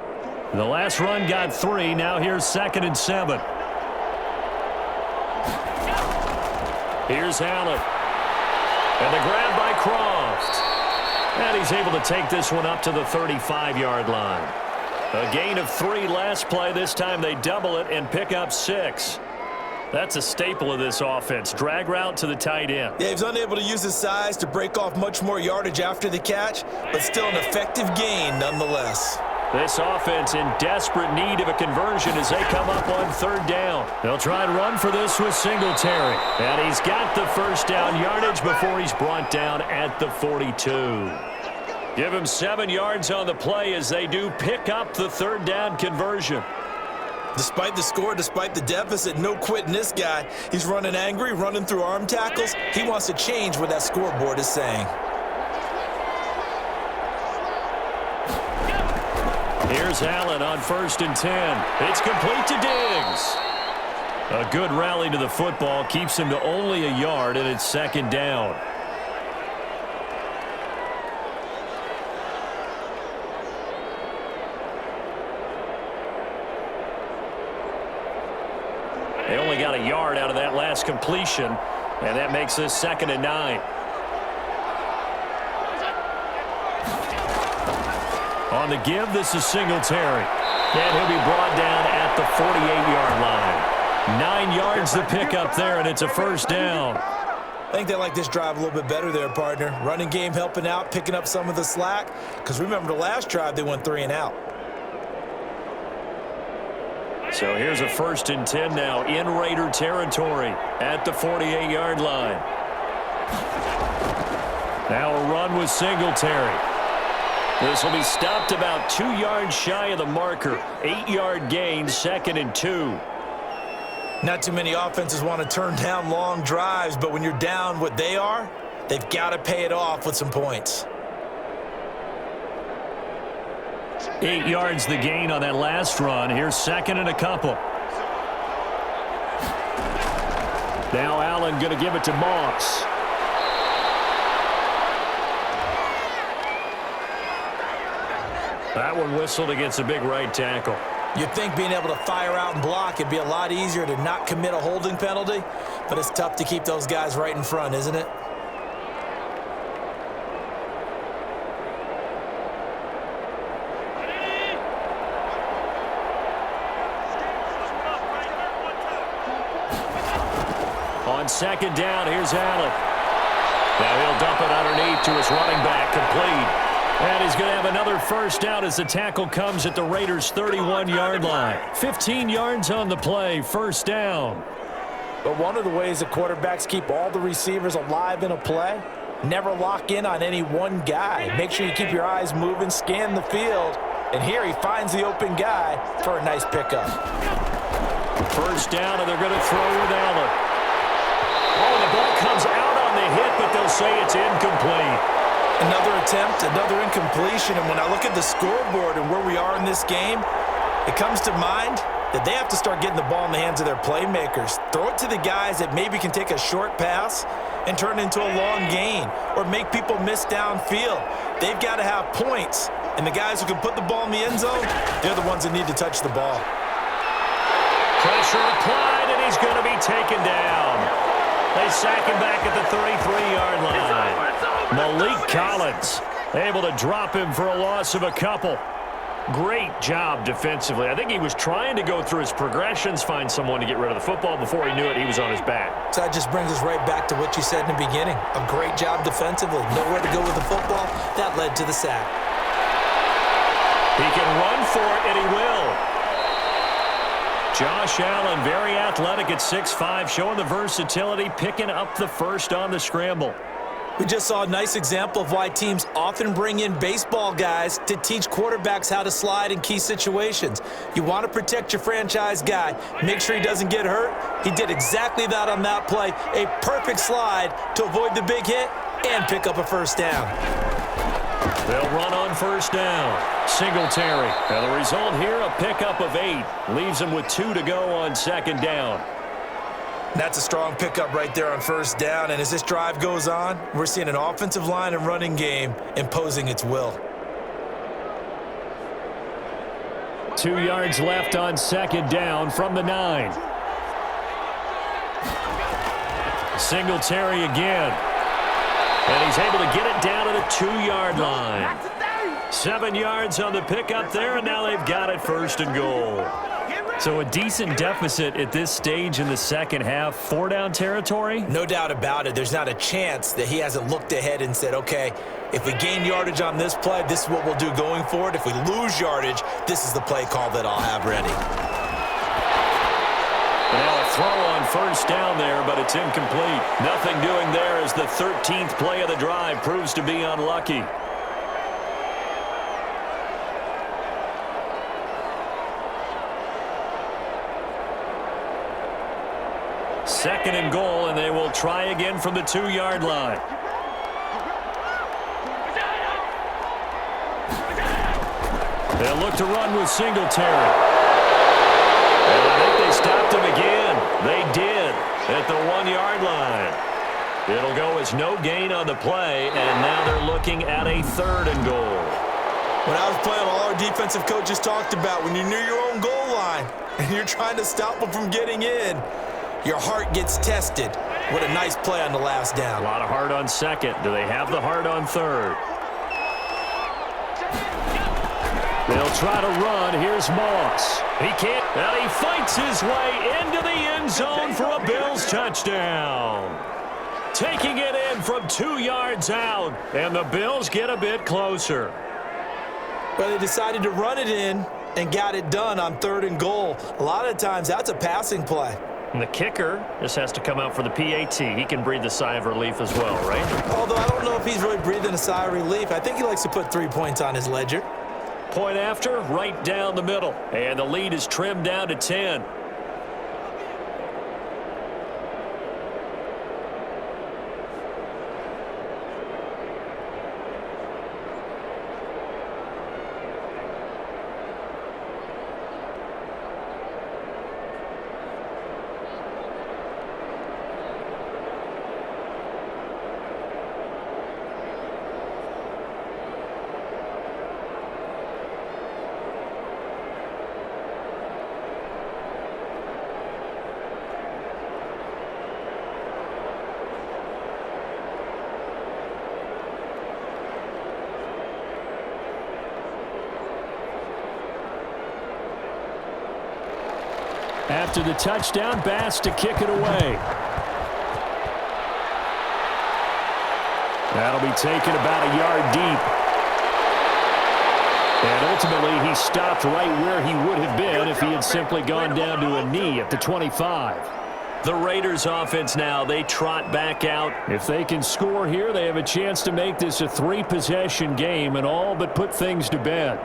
The last run got 3. Now here's 2nd and 7. Here's Allen. And the grab by Croft. And he's able to take this one up to the 35-yard line. A gain of 3 last play. This time they double it and pick up 6. That's a staple of this offense. Drag route to the tight end. Yeah, he's unable to use his size to break off much more yardage after the catch, but still an effective gain nonetheless. This offense in desperate need of a conversion as they come up on third down. They'll try and run for this with Singletary. And he's got the first down yardage before he's brought down at the 42. Give him 7 yards on the play as they do pick up the third down conversion. Despite the score, despite the deficit, no quitting this guy. He's running angry, running through arm tackles. He wants to change what that scoreboard is saying. Here's Allen on 1st and 10. It's complete to Diggs. A good rally to the football keeps him to only a yard, and it's 2nd down. They only got a yard out of that last completion, and that makes this 2nd and 9. On the give, this is Singletary. And he'll be brought down at the 48-yard line. 9 yards to pick up there, and it's a first down. I think they like this drive a little bit better there, partner. Running game helping out, picking up some of the slack. Because remember the last drive, they went 3 and out. So here's a 1st and 10 now in Raider territory at the 48-yard line. Now a run with Singletary. This will be stopped about 2 yards shy of the marker. 8-yard gain, 2nd and 2. Not too many offenses want to turn down long drives, but when you're down what they are, they've got to pay it off with some points. 8 yards the gain on that last run. Here's 2nd and a couple. Now Allen going to give it to Moss. That one whistled against a big right tackle. You'd think being able to fire out and block it'd be a lot easier to not commit a holding penalty, but it's tough to keep those guys right in front, isn't it? On 2nd down, here's Allen. Now he'll dump it underneath to his running back, complete. And he's going to have another first down as the tackle comes at the Raiders' 31-yard line. 15 yards on the play, first down. But one of the ways that quarterbacks keep all the receivers alive in a play, never lock in on any one guy. Make sure you keep your eyes moving, scan the field. And here he finds the open guy for a nice pickup. First down, and they're going to throw with Allen. Oh, the ball comes out on the hit, but they'll say it's incomplete. Another attempt, another incompletion, and when I look at the scoreboard and where we are in this game, it comes to mind that they have to start getting the ball in the hands of their playmakers. Throw it to the guys that maybe can take a short pass and turn it into a long gain or make people miss downfield. They've got to have points, and the guys who can put the ball in the end zone, they're the ones that need to touch the ball. Pressure applied, and he's going to be taken down. They sack him back at the 33-yard line. Malik Collins able to drop him for a loss of a couple. Great job defensively. I think he was trying to go through his progressions, find someone to get rid of the football. Before he knew it, he was on his back. So that just brings us right back to what you said in the beginning. A great job defensively. Nowhere to go with the football. That led to the sack. He can run for it, and he will. Josh Allen, very athletic at 6'5", showing the versatility, picking up the first on the scramble. We just saw a nice example of why teams often bring in baseball guys to teach quarterbacks how to slide in key situations. You want to protect your franchise guy. Make sure he doesn't get hurt. He did exactly that on that play. A perfect slide to avoid the big hit and pick up a first down. They'll run on first down. Singletary. And the result here, a pickup of 8. Leaves him with 2 to go on second down. That's a strong pickup right there on first down. And as this drive goes on, we're seeing an offensive line and running game imposing its will. 2 yards left on second down from the 9. Singletary again. And he's able to get it down to the 2-yard line. 7 yards on the pickup there, and now they've got it first and goal. So a decent deficit at this stage in the second half. 4-down territory? No doubt about it. There's not a chance that he hasn't looked ahead and said, okay, if we gain yardage on this play, this is what we'll do going forward. If we lose yardage, this is the play call that I'll have ready. Now a throw on first down there, but it's incomplete. Nothing doing there as the 13th play of the drive proves to be unlucky. Second and goal, and they will try again from the 2-yard line. They'll look to run with Singletary. And I think they stopped him again. They did at the 1-yard line. It'll go as no gain on the play, and now they're looking at a 3rd and goal. When I was playing, all our defensive coaches talked about when you're near your own goal line and you're trying to stop them from getting in, your heart gets tested. What a nice play on the last down. A lot of heart on second. Do they have the heart on third? They'll try to run. Here's Moss. He can't. And he fights his way into the end zone for a Bills touchdown. Taking it in from 2 yards out. And the Bills get a bit closer. Well, they decided to run it in and got it done on 3rd and goal. A lot of times, that's a passing play. And the kicker just has to come out for the PAT. He can breathe a sigh of relief as well, right? Although I don't know if he's really breathing a sigh of relief. I think he likes to put 3 points on his ledger. Point after, right down the middle. And the lead is trimmed down to 10. After the touchdown, Bass to kick it away. That'll be taken about a yard deep. And ultimately, he stopped right where he would have been if he had simply gone down to a knee at the 25. The Raiders offense now, they trot back out. If they can score here, they have a chance to make this a 3-possession game and all but put things to bed.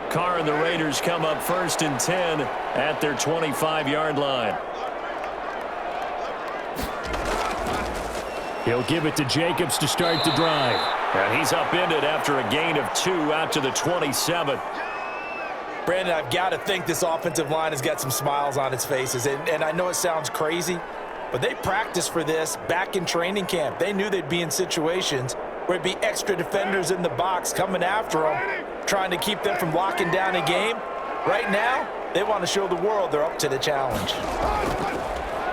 Carr and the Raiders come up 1st and 10 at their 25-yard line. He'll give it to Jacobs to start the drive. And he's upended after a gain of 2 out to the 27. Brandon, I've got to think this offensive line has got some smiles on its faces. And I know it sounds crazy, but they practiced for this back in training camp. They knew they'd be in situations where it'd be extra defenders in the box coming after them, trying to keep them from locking down a game. Right now, they want to show the world they're up to the challenge.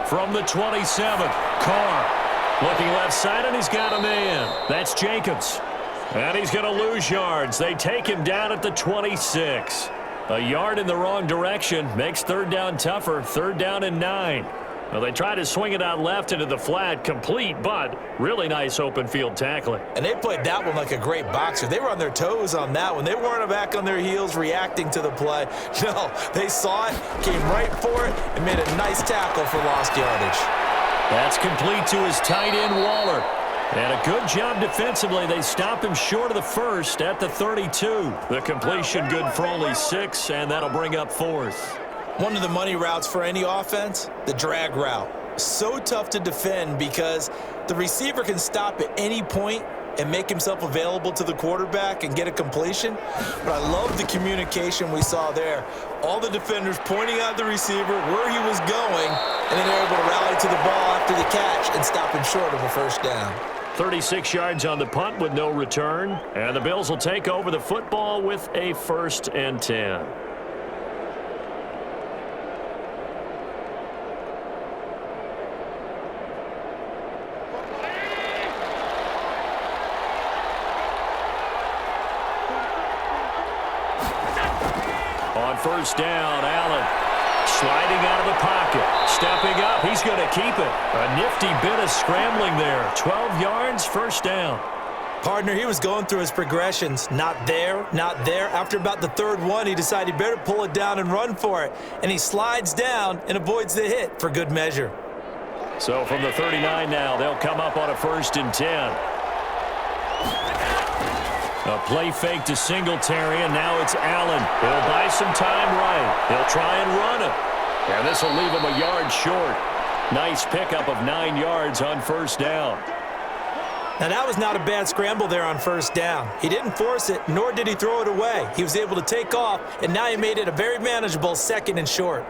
From the 27, Carr looking left side, and he's got a man. That's Jacobs. And he's going to lose yards. They take him down at the 26. A yard in the wrong direction makes third down tougher. Third down and 9. Well, they try to swing it out left into the flat, complete, but really nice open field tackling. And they played that one like a great boxer. They were on their toes on that one. They weren't back on their heels reacting to the play. No, they saw it, came right for it, and made a nice tackle for lost yardage. That's complete to his tight end, Waller. And a good job defensively. They stop him short of the first at the 32. The completion good for only 6, and that'll bring up fourth. One of the money routes for any offense, the drag route. So tough to defend because the receiver can stop at any point and make himself available to the quarterback and get a completion. But I love the communication we saw there. All the defenders pointing out the receiver where he was going, and then they're able to rally to the ball after the catch and stop him short of a first down. 36 yards on the punt with no return. And the Bills will take over the football with a 1st and 10. On first down, Allen sliding out of the pocket, stepping up. He's going to keep it. A nifty bit of scrambling there. 12 yards, first down. Partner, he was going through his progressions. Not there, not there. After about the third one, he decided he better pull it down and run for it. And he slides down and avoids the hit for good measure. So from the 39 now, they'll come up on a 1st and 10. A play fake to Singletary, and now it's Allen. He'll buy some time right. He'll try and run it. And this will leave him a yard short. Nice pickup of 9 yards on first down. Now, that was not a bad scramble there on first down. He didn't force it, nor did he throw it away. He was able to take off, and now he made it a very manageable 2nd and short.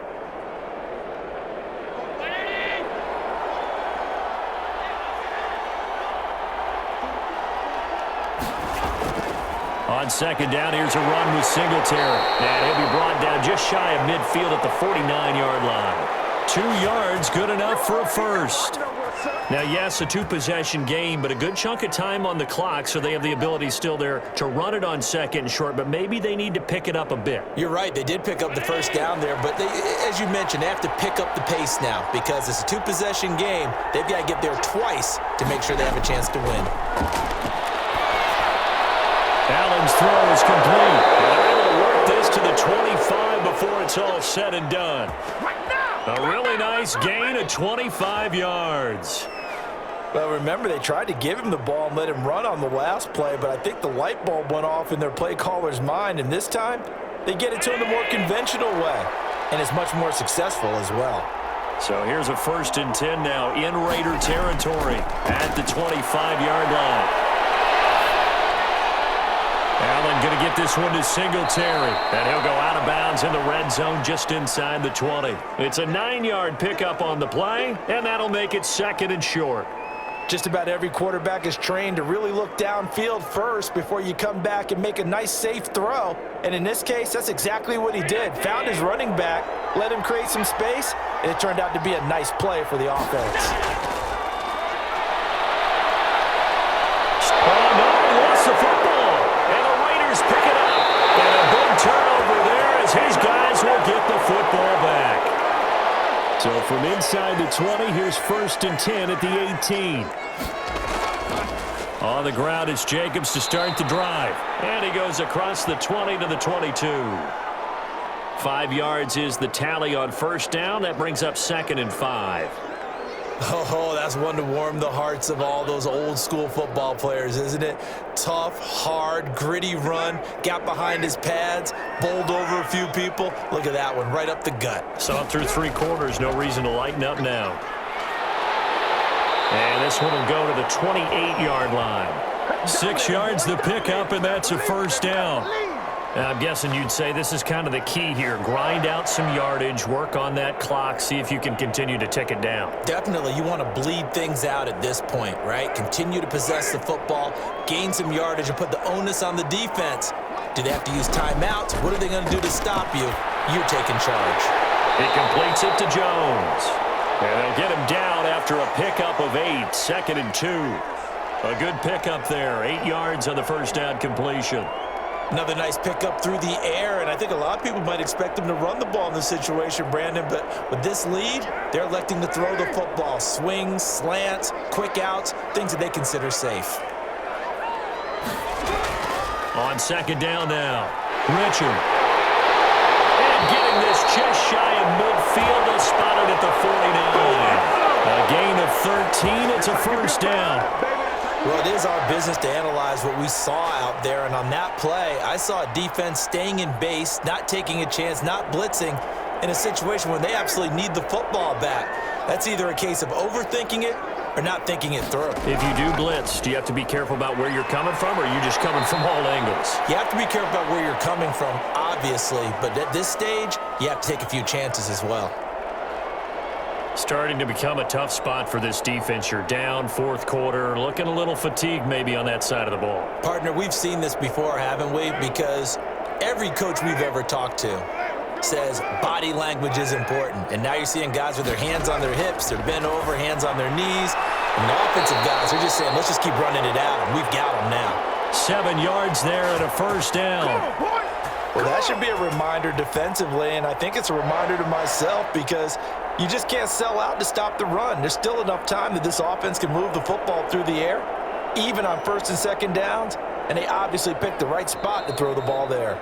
On 2nd down, here's a run with Singletary. And he'll be brought down just shy of midfield at the 49-yard line. 2 yards, good enough for a first. Now, yes, a 2-possession game, but a good chunk of time on the clock, so they have the ability still there to run it on 2nd and short, but maybe they need to pick it up a bit. You're right. They did pick up the first down there, but as you mentioned, they have to pick up the pace now because it's a 2-possession game. They've got to get there twice to make sure they have a chance to win. Allen's throw is complete. And they're able to work this to the 25 before it's all said and done. A really nice gain of 25 yards. Well, remember, they tried to give him the ball and let him run on the last play, but I think the light bulb went off in their play caller's mind, and this time they get it to him the more conventional way, and it's much more successful as well. So here's a 1st and 10 now in Raider territory at the 25-yard line. Allen going to get this one to Singletary, and he'll go out of bounds in the red zone just inside the 20. It's a 9-yard pickup on the play, and that'll make it 2nd and short. Just about every quarterback is trained to really look downfield first before you come back and make a nice, safe throw. And in this case, that's exactly what he did. Found his running back, let him create some space, and it turned out to be a nice play for the offense. Oh, no, he lost the football. Pick it up, and a big turnover there as his guys will get the football back. So from inside the 20, here's 1st and 10 at the 18. On the ground, it's Jacobs to start the drive, and he goes across the 20 to the 22. 5 yards is the tally on first down. That brings up 2nd and 5. Oh, that's one to warm the hearts of all those old-school football players, isn't it? Tough, hard, gritty run, got behind his pads, bowled over a few people. Look at that one, right up the gut. Saw through 3 quarters, no reason to lighten up now. And this one will go to the 28-yard line. 6 yards the pickup, and that's a first down. Now, I'm guessing you'd say this is kind of the key here. Grind out some yardage, work on that clock, see if you can continue to tick it down. Definitely, you want to bleed things out at this point, right? Continue to possess the football, gain some yardage, and put the onus on the defense. Do they have to use timeouts? What are they going to do to stop you? You're taking charge. It completes it to Jones. And they'll get him down after a pickup of 8, 2nd and 2. A good pickup there. 8 yards on the first down completion. Another nice pickup through the air, and I think a lot of people might expect him to run the ball in this situation, Brandon, but with this lead, they're electing to throw the football. Swings, slants, quick outs, things that they consider safe. On second down now, Richard. And getting this just shy of midfield, they'll spot it at the 49. A gain of 13, it's a first down. Well, it is our business to analyze what we saw out there, and on that play, I saw a defense staying in base, not taking a chance, not blitzing, in a situation where they absolutely need the football back. That's either a case of overthinking it or not thinking it through. If you do blitz, do you have to be careful about where you're coming from, or are you just coming from all angles? You have to be careful about where you're coming from, obviously, but at this stage, you have to take a few chances as well. Starting to become a tough spot for this defense. You're down, fourth quarter, looking a little fatigued maybe on that side of the ball. Partner, we've seen this before, haven't we? Because every coach we've ever talked to says body language is important. And now you're seeing guys with their hands on their hips, they're bent over, hands on their knees. And the offensive guys are just saying, let's just keep running it out, and we've got them now. 7 yards there and a first down. Well, that should be a reminder defensively, and I think it's a reminder to myself because you just can't sell out to stop the run. There's still enough time that this offense can move the football through the air, even on first and second downs, and they obviously picked the right spot to throw the ball there.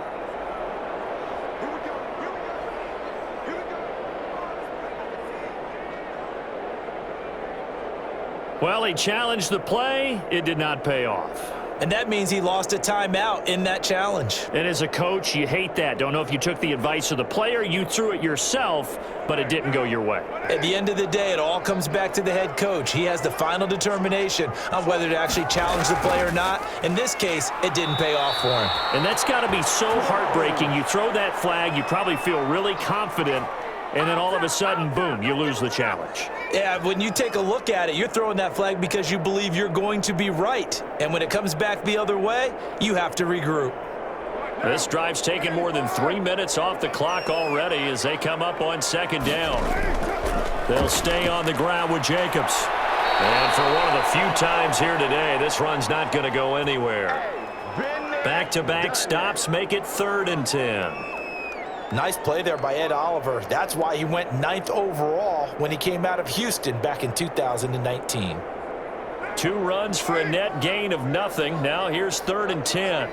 Well, he challenged the play. It did not pay off. And that means he lost a timeout in that challenge. And as a coach, you hate that. Don't know if you took the advice of the player, you threw it yourself, but it didn't go your way. At the end of the day, it all comes back to the head coach. He has the final determination on whether to actually challenge the play or not. In this case, it didn't pay off for him. And that's got to be so heartbreaking. You throw that flag, you probably feel really confident, and then all of a sudden, boom, you lose the challenge. Yeah, when you take a look at it, you're throwing that flag because you believe you're going to be right. And when it comes back the other way, you have to regroup. This drive's taken more than 3 minutes off the clock already as they come up on second down. They'll stay on the ground with Jacobs. And for one of the few times here today, this run's not going to go anywhere. Back-to-back stops make it 3rd and 10. Nice play there by Ed Oliver. That's why he went 9th overall when he came out of Houston back in 2019. 2 runs for a net gain of nothing. Now here's 3rd and 10.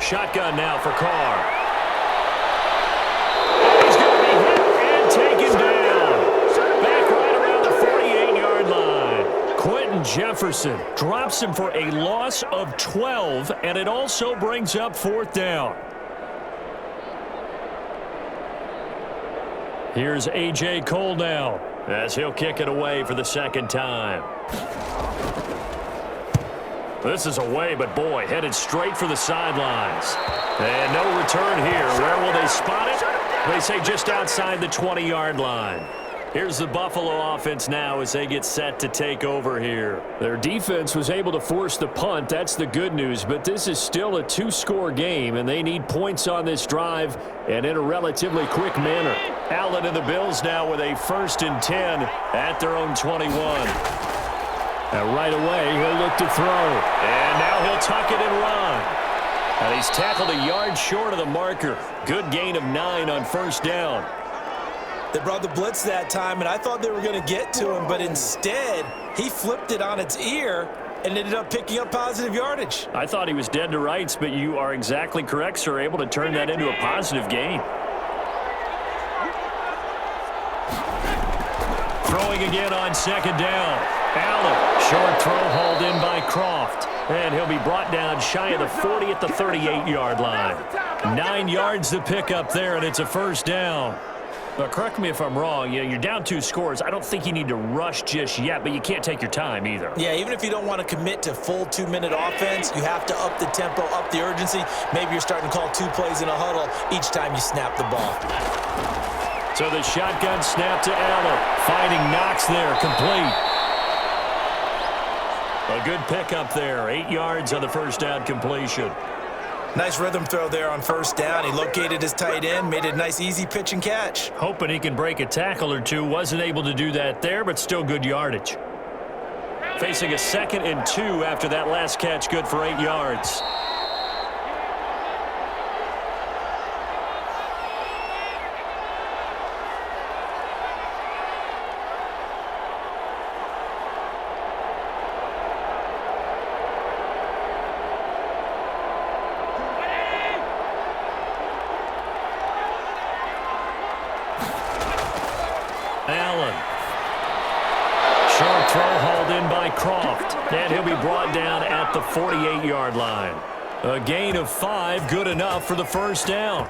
Shotgun now for Carr. He's going to be hit and taken down. Back right around the 48-yard line. Quentin Jefferson drops him for a loss of 12, and it also brings up 4th down. Here's A.J. Cole now as he'll kick it away for the 2nd time. This is away, but boy, headed straight for the sidelines. And no return here. Where will they spot it? They say just outside the 20-yard line. Here's the Buffalo offense now as they get set to take over here. Their defense was able to force the punt. That's the good news, but this is still a 2-score game, and they need points on this drive and in a relatively quick manner. Allen and the Bills now with a 1st and 10 at their own 21. And right away, he'll look to throw. And now he'll tuck it and run. And he's tackled a yard short of the marker. Good gain of 9 on 1st down. They brought the blitz that time, and I thought they were going to get to him, but instead, he flipped it on its ear and ended up picking up positive yardage. I thought he was dead to rights, but you are exactly correct, sir. Able to turn that into a positive gain. Throwing again on 2nd down. Allen, short throw hauled in by Croft. And he'll be brought down shy of the 40 at the 38-yard line. 9 yards to pick up there, and it's a 1st down. But correct me if I'm wrong, you're down 2 scores. I don't think you need to rush just yet, but you can't take your time either. Yeah, even if you don't want to commit to full 2-minute offense, you have to up the tempo, up the urgency. Maybe you're starting to call 2 plays in a huddle each time you snap the ball. So the shotgun snap to Allen. Finding Knox there, complete. A good pickup there. 8 yards on the 1st down completion. Nice rhythm throw there on 1st down. He located his tight end, made it a nice, easy pitch and catch. Hoping he can break a tackle or two. Wasn't able to do that there, but still good yardage. facing a 2nd and 2 after that last catch, good for 8 yards. Allen. Short throw hauled in by Croft. And he'll be brought down at the 48-yard line. A gain of 5, good enough for the first down.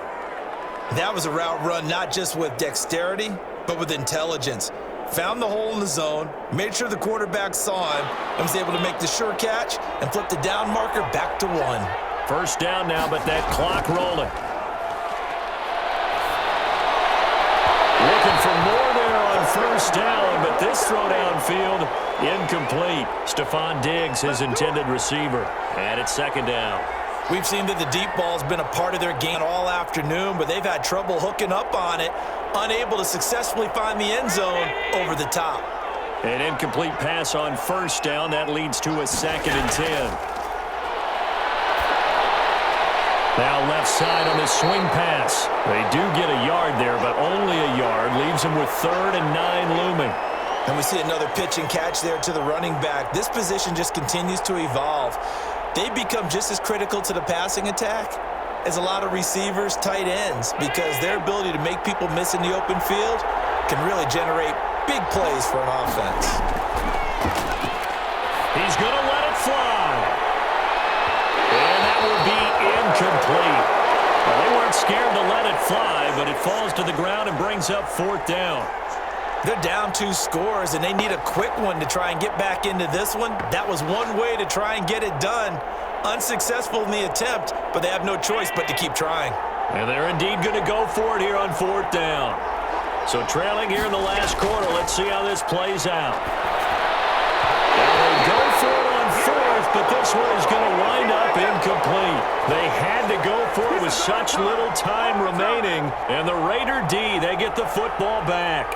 That was a route run not just with dexterity, but with intelligence. Found the hole in the zone, made sure the quarterback saw him, and was able to make the sure catch and flip the down marker back to 1. First down now, but that clock rolling. Looking for more there on first down, but this throw downfield, incomplete. Stephon Diggs, his intended receiver. And it's 2nd down. We've seen that the deep ball's been a part of their game all afternoon, but they've had trouble hooking up on it, unable to successfully find the end zone over the top. An incomplete pass on first down. That leads to a 2nd and 10. Now left side on the swing pass. They do get a yard there, but only a yard. Leaves them with 3rd and 9 looming. And we see another pitch and catch there to the running back. This position just continues to evolve. They become just as critical to the passing attack as a lot of receivers, tight ends, because their ability to make people miss in the open field can really generate big plays for an offense. He's going to let it fly. And that will be incomplete. Well, they weren't scared to let it fly, but it falls to the ground and brings up 4th down. They're down 2 scores, and they need a quick one to try and get back into this one. That was one way to try and get it done. Unsuccessful in the attempt, but they have no choice but to keep trying. And they're indeed going to go for it here on 4th down. So trailing here in the last quarter, let's see how this plays out. Now they go for it on 4th, but this one is going to wind up incomplete. They had to go for it with such little time remaining. And the Raider D, they get the football back.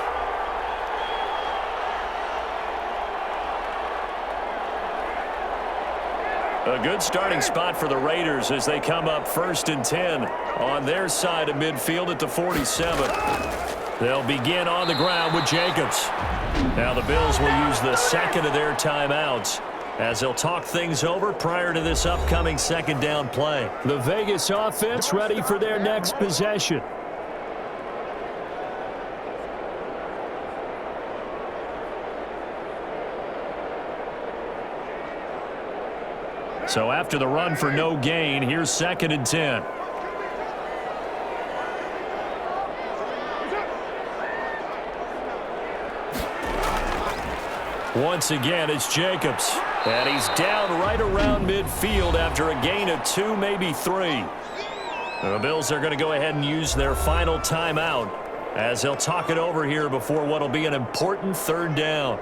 A good starting spot for the Raiders as they come up 1st and 10 on their side of midfield at the 47. They'll begin on the ground with Jacobs. Now the Bills will use the 2nd of their timeouts as they'll talk things over prior to this upcoming 2nd down play. The Vegas offense ready for their next possession. So after the run for no gain, here's 2nd and 10. Once again, it's Jacobs. And he's down right around midfield after a gain of 2, maybe 3. The Bills are going to go ahead and use their final timeout as they'll talk it over here before what will be an important 3rd down.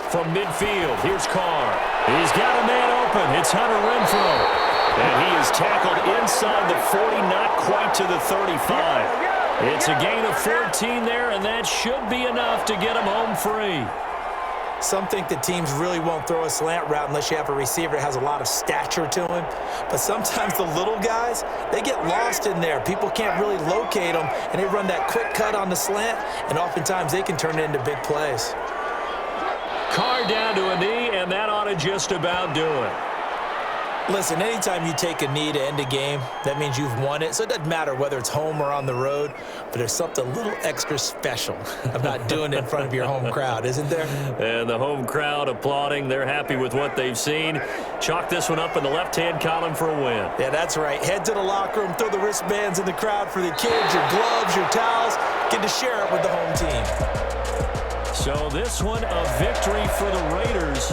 From midfield, here's Carr. He's got a man open. It's Hunter Renfrow. And he is tackled inside the 40, not quite to the 35. It's a gain of 14 there, and that should be enough to get him home free. Some think that teams really won't throw a slant route unless you have a receiver that has a lot of stature to him. But sometimes the little guys, they get lost in there. People can't really locate them, and they run that quick cut on the slant, and oftentimes they can turn it into big plays. Carr down to a knee, and that ought to just about do it. Listen, anytime you take a knee to end a game, that means you've won it. So it doesn't matter whether it's home or on the road, but there's something a little extra special about doing it in front of your home crowd, isn't there? And the home crowd applauding. They're happy with what they've seen. Chalk this one up in the left-hand column for a win. Yeah, that's right. Head to the locker room, throw the wristbands in the crowd for the kids, your gloves, your towels. Get to share it with the home team. So this one, a victory for the Raiders.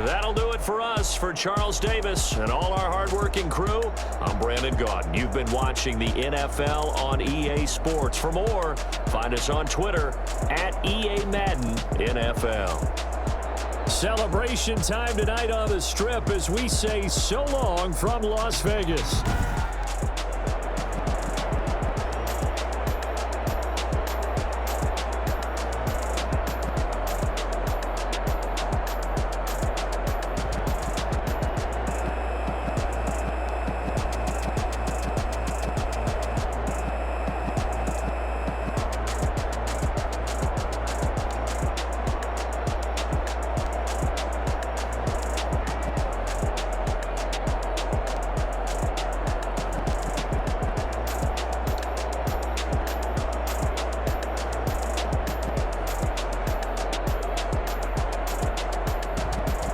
That'll do it for us. For Charles Davis and all our hardworking crew, I'm Brandon Gaudin. You've been watching the NFL on EA Sports. For more, find us on Twitter at EA Madden NFL. Celebration time tonight on the Strip as we say so long from Las Vegas.